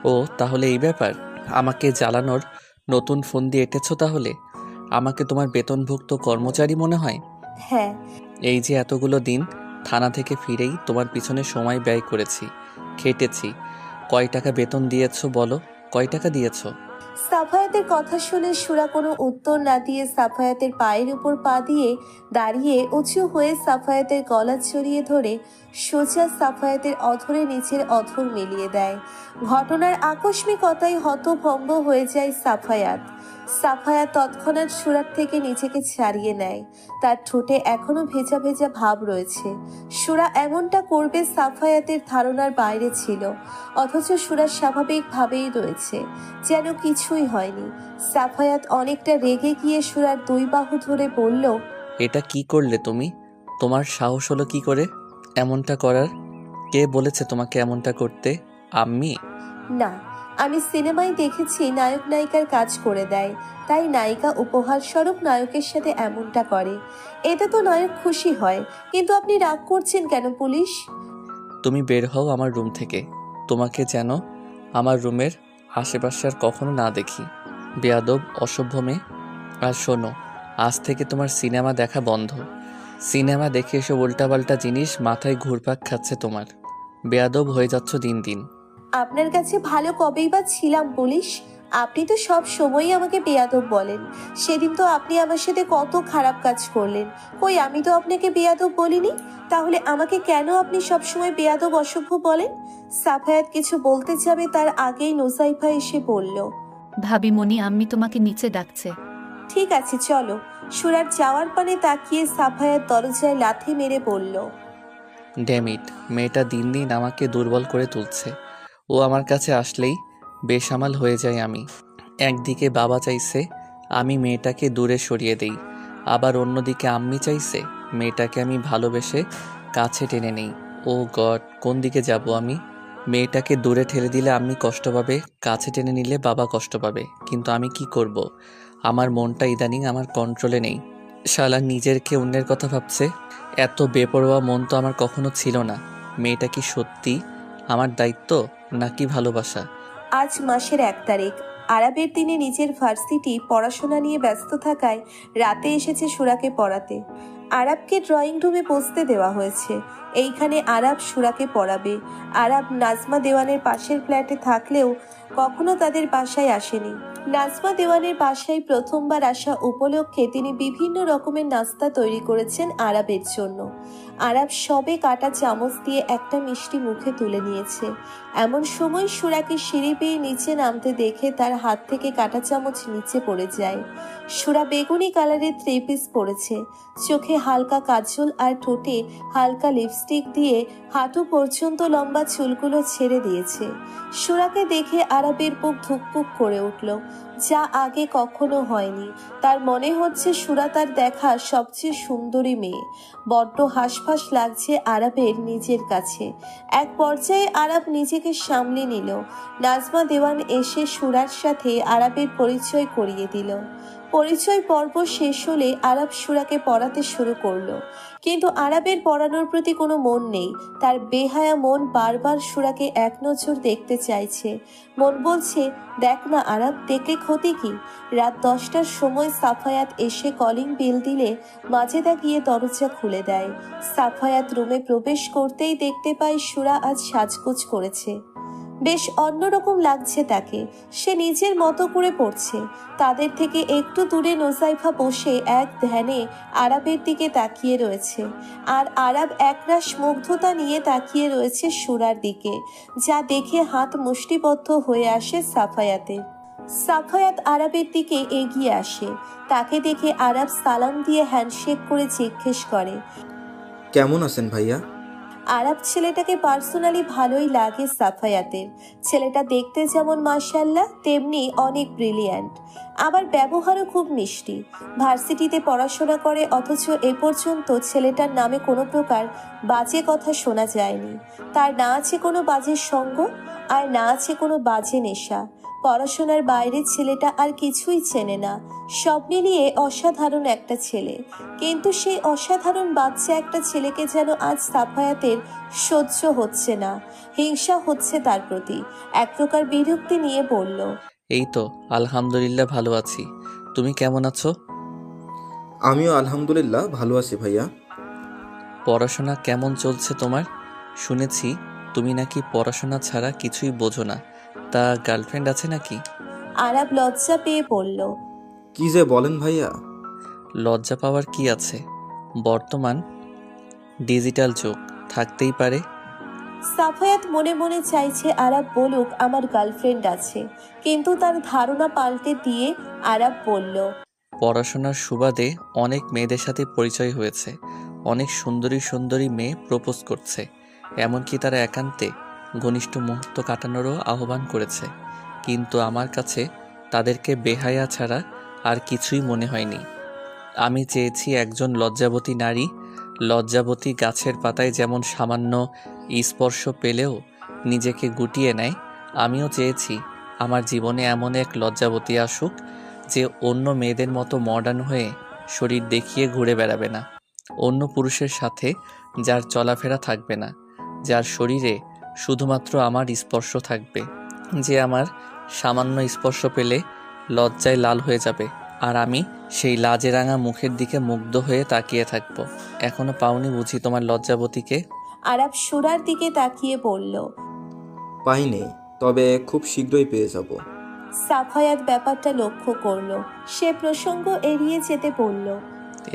ও তাহলে এই ব্যাপার, আমাকে জ্বালানোর নতুন ফোন দিয়ে এঁটেছো তাহলে? আমাকে তোমার বেতনভুক্ত কর্মচারী মনে হয়? হ্যাঁ। এই যে এতগুলো দিন থানা থেকে ফিরেই তোমার পিছনে সময় ব্যয় করেছি, খেটেছি। কয় টাকা বেতন দিয়েছো বলো, কয় টাকা দিয়েছো? সাফায়াতের কথা শুনে সুরা কোনো উত্তর না দিয়ে সাফায়াতের পায়ের উপর পা দিয়ে দাঁড়িয়ে উঁচু হয়ে সাফায়াতের গলা জড়িয়ে ধরে সোজা সাফায়াতের অধরে নিচের অধর মিলিয়ে দেয়। ঘটনার আকস্মিকতায় হতভম্ব হয়ে যায় সাফায়াত। সাফায়াত তৎক্ষণাৎ সুরার থেকে নিজেকে ছাড়িয়ে নেয়। তার ঠোঁটে এখনো ভেজা ভেজা ভাব রয়েছে। সুরা এমনটা করবে সাফায়াতের ধারণার বাইরে ছিল, অথচ সুরা স্বাভাবিকভাবেই রয়েছে, যেন কিছুই হয়নি। সাফায়াত অনেকটা রেগে গিয়ে সুরার দুই বাহু ধরে বলল, এটা কি করলে তুমি? তোমার সাহস হলো কি করে এমনটা করার? কে বলেছে তোমাকে এমনটা করতে? আম্মি? না, আমি সিনেমায় দেখেছি নায়ক নায়িকার কাজ করে দেয়, তাই নায়িকা উপহার স্বরূপ নায়কের সাথে এমনটা করে। এতে তো নায়ক খুশি হয়। কিন্তু আপনি রাগ করছেন কেন পুলিশ? তুমি বের হও আমার রুম থেকে। তোমাকে যেন আমার রুমের আশেপাশে আর কখনো না দেখি, বেয়াদব অসভ্য মেয়ে। আর শোনো, আজ থেকে তোমার সিনেমা দেখা বন্ধ। সিনেমা দেখে এসব উল্টাপাল্টা জিনিস মাথায় ঘুরপাক খাচ্ছে তোমার। বেয়াদব হয়ে যাচ্ছ দিন দিন। আপনার কাছে ভালো কবেই বা ছিলাম পুলিশ? আপনি তো সব সময়ই আমাকে বেয়াদব বলেন। সেদিন তো আপনি আমার সাথে কত খারাপ কাজ করলেন, কই আমি তো আপনাকে বেয়াদব বলিনি। তাহলে আমাকে কেন আপনি সব সময় বেয়াদব অসভ্য বলেন? সাফায়াত কিছু বলতে যাবে তার আগেই নুসাইফা এসে বলল, ভাবি মনি আম্মি তোমাকে নিচে ডাকছে। ঠিক আছে চলো। সুরার যাওয়ার পানে তাকিয়ে সাফায়াত দরজায় লাথি মেরে বলল, ড্যামিট, মেয়েটা দিন দিন আমাকে দুর্বল করে তুলছে। ও আমার কাছে আসলেই বেসামাল হয়ে যাই আমি। একদিকে বাবা চাইছে আমি মেয়েটাকে দূরে সরিয়ে দেই, আবার অন্যদিকে আম্মি চাইছে মেয়েটাকে আমি ভালোবেসে কাছে টেনে নেই। ও গড, কোন দিকে যাব আমি? মেয়েটাকে দূরে ঠেলে দিলে আম্মি কষ্ট পাবে, কাছে টেনে নিলে বাবা কষ্ট পাবে। কিন্তু আমি কি করব? আমার মনটা ইদানিং আমার কন্ট্রোলে নেই। শালা নিজের কে অন্যের কথা ভাবছে। এত বেপরোয়া মন তো আমার কখনো ছিল না। মেয়েটা কি সত্যি আমার দায়িত্ব নাকি ভালোবাসা? আজ মাসের 1 তারিখ। আরাবের দিনে নিজের ভার্সিটি পড়াশোনা নিয়ে ব্যস্ত থাকায় রাতে এসেছে সুরাকে পড়াতে। আরাবকে ড্রয়িং রুমে বসতে দেওয়া হয়েছে। এইখানে আরাব সুরাকে পড়াবে। আরাব নাজমা দেওয়ানের পাশের ফ্ল্যাটে থাকলেও কখনো তাদের বাসায় আসেনি। নাজমা দেওয়ানের বাসায় প্রথমবার আসা উপলক্ষে তিনি বিভিন্ন রকমের নাস্তা তৈরি করেছেন আরাবের জন্য। আরাব সবে কাটা চামচ দিয়ে একটা মিষ্টি মুখে তুলে নিয়েছে। এমন সময় সুরাকে সিঁড়ি বেয়ে নিচে নামতে দেখে তার হাত থেকে কাটা চামচ নিচে পড়ে যায়। সুরা বেগুনি কালারের 3 পিস পরেছে, চোখে হালকা কাজল আর ঠোঁটে হালকা লিপস্টিক দিয়ে হাঁটু পর্যন্ত লম্বা চুলগুলো ছেড়ে দিয়েছে। সুরাকে দেখে আরাবের বুক ধুকপুক করে উঠল, যা আগে কখনো হয়নি। তার মনে হচ্ছে সুরা তার দেখা সবচেয়ে সুন্দরী মেয়ে। বড্ড হাঁসফাঁস লাগছে আরাবের নিজের কাছে। এক পর্যায়ে আরাব নিজেকে সামলে নিল। নাজমা দেওয়ান এসে সুরার সাথে আরাবের পরিচয় করিয়ে দিল। পরিচয় পর্ব শেষ হলে আরাব সুরাকে পড়াতে শুরু করলো, কিন্তু আরাবের পড়ানোর প্রতি কোনো মন নেই। তার বেহায়া মন বারবার সুরাকে এক নজর দেখতে চাইছে। মন বলছে, দেখ না আরাব, দেখলে ক্ষতি কি? রাত 10টার সময় সাফায়াত এসে কলিং বেল দিলে মাজেদা গিয়ে দরজা খুলে দেয়। সাফায়াত রুমে প্রবেশ করতেই দেখতে পায় সুরা আজ সাজগোজ করেছে। বেশ অন্যরকম লাগছে তাকে। সে নিজের মতো করে পড়ছে। তাদের থেকে একটু দূরে নোসাইফা বসে এক ধ্যানে আরাবের দিকে তাকিয়ে রয়েছে, আর আরাব একরাশ মুগ্ধতা নিয়ে তাকিয়ে রয়েছে সুরার দিকে, যা দেখে হাত মুষ্টিবদ্ধ হয়ে আসে সাফায়াতের। সাফায়াত আরাবের দিকে এগিয়ে আসে। তাকে দেখে আরাব সালাম দিয়ে হ্যান্ডশেক করে জিজ্ঞেস করে, কেমন আছেন ভাইয়া? আরাব ছেলেটাকে পার্সোনালি ভালোই লাগে সাফায়াতের। ছেলেটা দেখতে যেমন মাশাআল্লাহ তেমনি অনেক ব্রিলিয়ান্ট, আবার ব্যবহারও খুব মিষ্টি। ভার্সিটিতে পড়াশোনা করে, অথচ এ পর্যন্ত ছেলেটার নামে কোনো প্রকার বাজে কথা শোনা যায়নি। তার না আছে কোনো বাজে সঙ্গ। আর না আছে কোনো বাজে নেশা। পড়াশোনার বাইরে ছেলেটা আর কিছুই চেনে না। সব মিলিয়ে অসাধারণ একটা ছেলে, কিন্তু সেই অসাধারণ বাচ্চা একটা ছেলেকে যেন আজ সাফায়াতের সহ্য হচ্ছে না। হিংসা হচ্ছে তার প্রতি, এক প্রকার বিরক্তি নিয়ে বলল, এই তো আলহামদুলিল্লাহ ভালো আছি। তুমি কেমন আছো? আমিও আলহামদুলিল্লাহ ভালো আছি ভাইয়া। পড়াশোনা কেমন চলছে তোমার? শুনেছি তুমি নাকি পড়াশোনা ছাড়া কিছুই বোঝো না। তা গার্লফ্রেন্ড আছে নাকি? আরাব লজ্জা পেয়ে বলল, কি যে বলেন ভাইয়া। লজ্জা পাওয়ার কি আছে? বর্তমান ডিজিটাল যুগ, থাকতেই পারে। সাফায়াত মনে মনে চাইছে আরাব বলুক আমার গার্লফ্রেন্ড আছে, কিন্তু তার ধারণা পাল্টে দিয়ে আরাব বলল, পড়াশোনার সুবাদে অনেক মেয়েদের সাথে পরিচয় হয়েছে। অনেক সুন্দরী সুন্দরী মেয়ে প্রপোজ করছে, এমনকি তারা একান্তে ঘনিষ্ঠ মুহূর্ত কাটানোরও আহ্বান করেছে। কিন্তু আমার কাছে তাদেরকে বেহায়া ছাড়া আর কিছুই মনে হয়নি। আমি চেয়েছি একজন লজ্জাবতী নারী। লজ্জাবতী গাছের পাতায় যেমন সামান্য স্পর্শ পেলেও নিজেকে গুটিয়ে নেয়, আমিও চেয়েছি আমার জীবনে এমন এক লজ্জাবতী আসুক যে অন্য মেয়েদের মতো মডার্ন হয়ে শরীর দেখিয়ে ঘুরে বেড়াবে না, অন্য পুরুষের সাথে যার চলাফেরা থাকবে না, যার শরীরে শুধুমাত্র আমার স্পর্শ থাকবে, যে আমার সামান্য স্পর্শ পেলে লজ্জায় লাল হয়ে যাবে আর আমি সেই লাজে রাঙা মুখের দিকে মুগ্ধ হয়ে তাকিয়ে থাকব। এখনো পাওনি বুঝি তোমার লজ্জাবতীকে? আরাব সুরার দিকে তাকিয়ে বলল, পাইনি, তবে খুব শীঘ্রই পেয়ে যাব। সাফায়াত ব্যাপারটা লক্ষ্য করলো। সে প্রসঙ্গ এড়িয়ে যেতে বলল,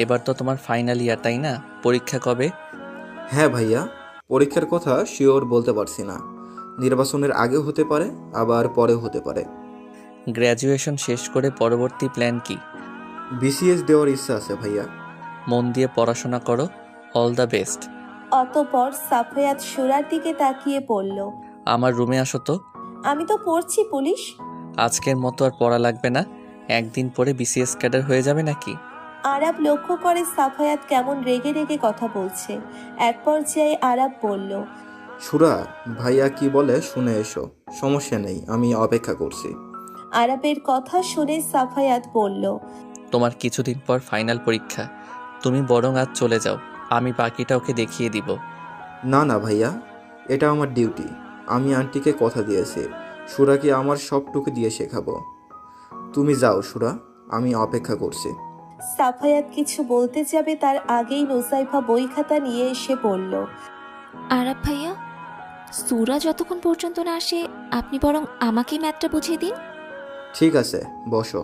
এবার তো তোমার ফাইনাল ইয়ার, তাই না? পরীক্ষা কবে? হ্যাঁ ভাইয়া, পরীক্ষার কথা শিওর বলতে পারছি না। নির্বাচনের আগে হতে পারে, আবার পরে হতে পারে। গ্র্যাজুয়েশন শেষ করে পরবর্তী প্ল্যান কি? বিসিএস দেওয়ার ইচ্ছা আছে ভাইয়া। মন দিয়ে পড়াশোনা করো। All the best. অতঃপর সাফায়াত সুরার দিকে তাকিয়ে বলল, আমার রুমে আসো তো। আমি তো পড়ছি পুলিশ। আজকের মতো আর পড়া লাগবে না, একদিন পরে বিসিএস ক্যাডার হয়ে যাবে নাকি? আরাব লক্ষ্য করে সাফায়াত কেমন রেগে রেগে কথা বলছে। এক পর্যায়ে আরাব বলল, সুরা, ভাইয়া কি বলে শুনে এসো, সমস্যা নেই, আমি অপেক্ষা করছি। আরাবের কথা শুনে সাফায়াত বলল, তোমার কিছুদিন পর ফাইনাল পরীক্ষা, তুমি বরং আজ চলে যাও, আমি বাকিটা ওকে দেখিয়ে দিব। না না ভাইয়া, এটা আমার ডিউটি। আমি আন্টিকে কথা দিয়েছি সুরাকে আমার সবটুকু দিয়ে শেখাবো। তুমি যাও সুরা, আমি অপেক্ষা করছি। সাফায়াত কিছু বলতে যাবে তার আগেই নুসাইফা বই খাতা নিয়ে এসে বলল, আরাব ভাইয়া, সুরা যতক্ষণ পর্যন্ত না আসে আপনি বরং আমাকে ম্যাথটা বুঝিয়ে দিন। ঠিক আছে, বসো।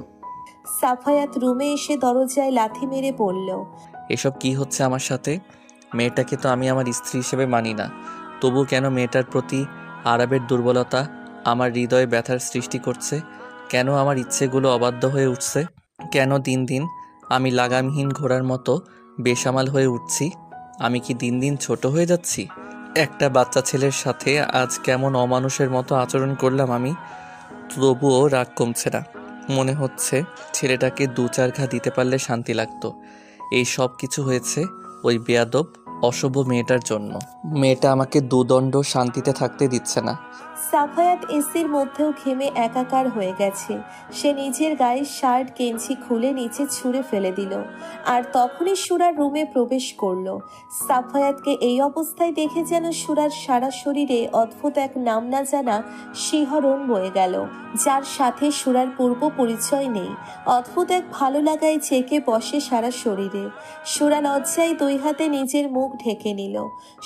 সাফায়াত রুমে এসে দরজায় লাথি মেরে বলল, এসব কি হচ্ছে আমার সাথে? মেয়েটাকে তো আমি আমার স্ত্রী হিসেবে মানি না, তবু কেন মেয়েটার প্রতি আরবের দুর্বলতা আমার হৃদয়ে ব্যথার সৃষ্টি করছে? কেন আমার ইচ্ছেগুলো অবাধ্য হয়ে উঠছে? কেন দিন দিন আমি লাগামহীন ঘোড়ার মতো বেসামাল হয়ে উঠছি? আমি কি দিন দিন ছোট হয়ে যাচ্ছি? একটা বাচ্চা ছেলের সাথে আজ কেমন অমানুষের মতো আচরণ করলাম আমি, তবুও রাগ কমছে না। মনে হচ্ছে ছেলেটাকে 2-4 ঘা দিতে পারলে শান্তি লাগতো। এই সব কিছু হয়েছে ওই বেয়াদব অশুভ মেয়েটার জন্য। মেয়েটা আমাকে দুদণ্ড শান্তিতে থাকতে দিচ্ছে না। সাফায়াত এসির মধ্যেও ঘেমে একাকার হয়ে গেছে। সে নিজের গায়ের শার্ট গেঞ্জি খুলে নিচে ছুঁড়ে ফেলে দিল, আর তখনই সুরার রুমে প্রবেশ করলো। সাফায়াতকে এই অবস্থায় দেখে যেন সুরার সারা শরীরে অদ্ভুত এক নাম না জানা শিহরণ বয়ে গেল, যার সাথে সুরার পূর্ব পরিচয় নেই। অদ্ভুত এক ভালো লাগায় চেকে বসে সারা শরীরে। সুরা লজ্জায় 2 হাতে নিজের মুখ ঢেকে নিল।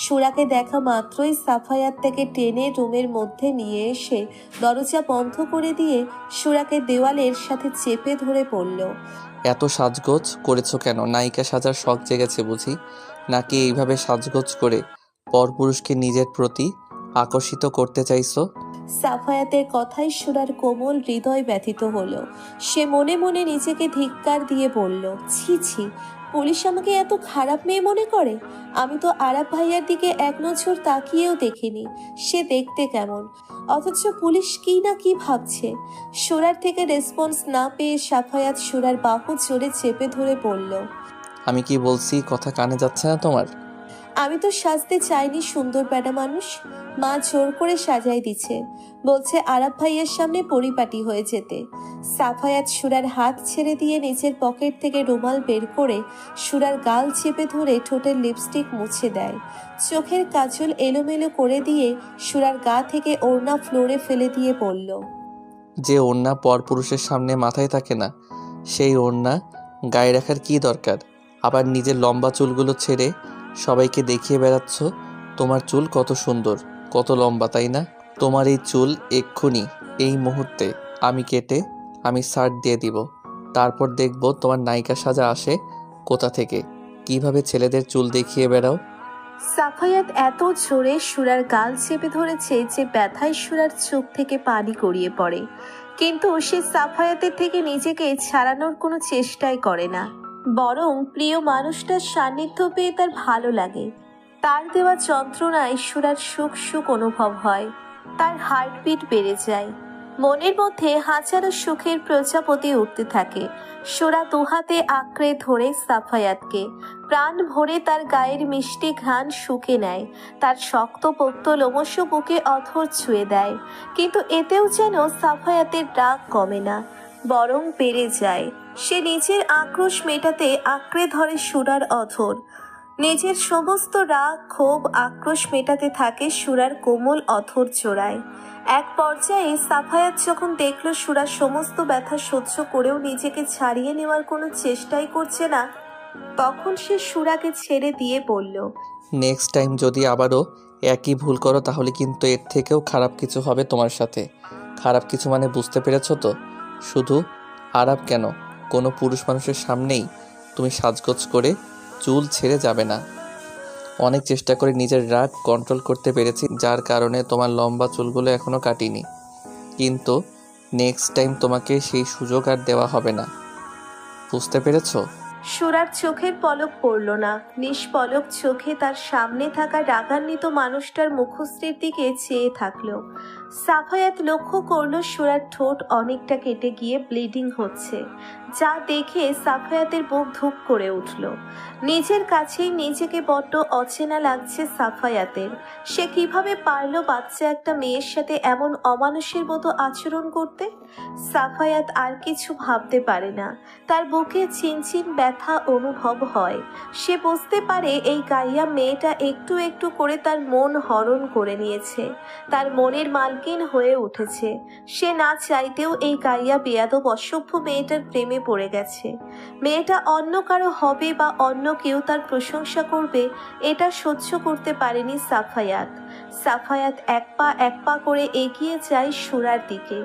সুরাকে দেখা মাত্রই সাফায়াত থেকে টেনে রুমের মধ্যে নিয়ে এসে দরজা বন্ধ করে দিয়ে সুরাকে দেওয়ালের সাথে চেপে ধরে পড়ল। এত সাজগোজ করেছো কেন? নায়িকা সাজার শখ জেগেছে বুঝি? নাকি এইভাবে সাজগোজ করে পরপুরুষকে নিজের প্রতি আকর্ষিত করতে চাইছো? সাফায়াতের কথায় সুরার কোমল হৃদয় ব্যথিত হলো। সে মনে মনে নিজেকে ধিক্কার দিয়ে বলল, ছি ছি, পুলিশ আমাকে এত খারাপ মেয়ে মনে করে? আমি তো আরাব ভাইয়ার দিকে এক নজর তাকিয়েও দেখিনি সে দেখতে কেমন, অথচ পুলিশ কি না কি ভাবছে। সুরার থেকে রেসপন্স না পেয়ে সাফায়াত সুরার বাহু জোরে চেপে ধরে বলল, আমি কি বলছি কথা কানে যাচ্ছে না তোমার? আমি তো সাজতে চাইনি সুন্দর বেটা মানুষ, মা জোর করে সাজাই দিচ্ছে, বলছে আরাব ভাইয়ের সামনে পরিপাটি হয়ে যেতে। সাফায়াত সুরার হাত ছেড়ে দিয়ে নিচের পকেট থেকে রুমাল বের করে সুরার গাল চেপে ধরে ঠোঁটের লিপস্টিক মুছে দেয়। চোখের কাজল এলোমেলো করে দিয়ে সুরার গা থেকে ওড়না ফ্লোরে ফেলে দিয়ে বলল, যে ওড়না পরপুরুষের সামনে মাথায় থাকে না, সেই ওড়না গায়ে রাখার কি দরকার? আবার নিজের লম্বা চুলগুলো ছেড়ে সবাইকে দেখিয়ে বেড়াচ্ছ তোমার চুল কত সুন্দর, কত লম্বা, তাই না? তোমার এই চুল এক্ষুনি এই মুহূর্তে আমি কেটে আমি শার্ট দিয়ে দিব। তারপর দেখব তোমার নায়িকা সাজা আসে কোথা থেকে, কিভাবে ছেলেদের চুল দেখিয়ে বেড়াও। সাফায়াত এত জোরে সুরার গাল চেপে ধরেছে যে ব্যথায় সুরার চোখ থেকে পানি গড়িয়ে পড়ে, কিন্তু সে সাফায়াতের থেকে নিজেকে ছাড়ানোর কোনো চেষ্টাই করে না, বরং প্রিয় মানুষটার সান্নিধ্য পেয়ে তার ভালো লাগে। তার দেওয়া যন্ত্রণায় সুরার সুখ সুখ অনুভব হয়, তার হার্টবিট বেড়ে যায়, মনের মধ্যে হাজারো সুখের প্রজাপতি উঠতে থাকে। সুরা দুহাতে আঁকড়ে ধরে সাফায়াতকে, প্রাণ ভরে তার গায়ের মিষ্টি ঘ্রাণ শুকে নেয়, তার শক্তপোক্ত লোমশ বুকে অধর ছুঁয়ে দেয়। কিন্তু এতেও যেন সাফায়াতের রাগ কমে না, বরং বেড়ে যায়। সে নিজের আক্রোশ মেটাতে আঁকড়ে ধরে সুরার অধর, নিজের সমস্ত রাগ ক্ষোভ আক্রোশ মেটাতে থাকে সুরার কোমল অধর জোড়ায়। এক পর্যায়ে সাফায়াত যখন দেখল সুরার সমস্ত ব্যথা সহ্য করেও নিজেকে ছাড়িয়ে নেওয়ার কোনো চেষ্টাই করছে না, তখন সে সুরাকে ছেড়ে দিয়ে বলল, নেক্সট টাইম যদি আবারও একই ভুল করো তাহলে কিন্তু এর থেকেও খারাপ কিছু হবে তোমার সাথে। খারাপ কিছু মানে বুঝতে পেরেছো তো? শুধু আরাপ কেন, কোনো পুরুষ মানুষের সামনেই তুমি সাজগোজ করে চুল ছেড়ে যাবে না। অনেক চেষ্টা করে নিজের রাগ কন্ট্রোল করতে পেরেছি, যার কারণে তোমার লম্বা চুলগুলো এখনও কাটিনি, কিন্তু নেক্সট টাইম তোমাকে সেই সুযোগ আর দেওয়া হবে না। বুঝতে পেরেছো? সুরার চোখের পলক পড়ল না, নিষ্পলক চোখে তার সামনে থাকা রাগান্বিত মানুষটার মুখশ্রীর দিকে চেয়ে থাকলো। সাফায়াত লক্ষ্য করলো সুরার ঠোঁট অনেকটা কেটে গিয়ে ব্লিডিং হচ্ছে, যা দেখে সাফায়াতের বুক ধুক করে উঠল। নিজের কাছেই নিজেকে বড্ড অচেনা লাগছে সাফায়াতের। সে কিভাবে পারলো বাচ্চা একটা মেয়ের সাথে এমন অমানুষের মতো আচরণ করতে? সাফায়াত আর কিছু ভাবতে পারে না, তার বুকে চিনচিন ব্যথা অনুভব হয়। সে বুঝতে পারে এই গাইয়া মেয়েটা একটু একটু করে তার মন হরণ করে নিয়েছে, তার মনের মালকিন হয়ে উঠেছে। সে না চাইতেও এই গাইয়া বেয়াদব অসভ্য মেয়েটার প্রেমে পড়ে গেছে। মেয়েটা অন্য কারো হবে বা অন্য কেউ তার প্রশংসা করবে, এটা সহ্য করতে পারেনি সাফায়াত। সাফায়াত এক পা করে এগিয়ে যায় সুরার দিকে।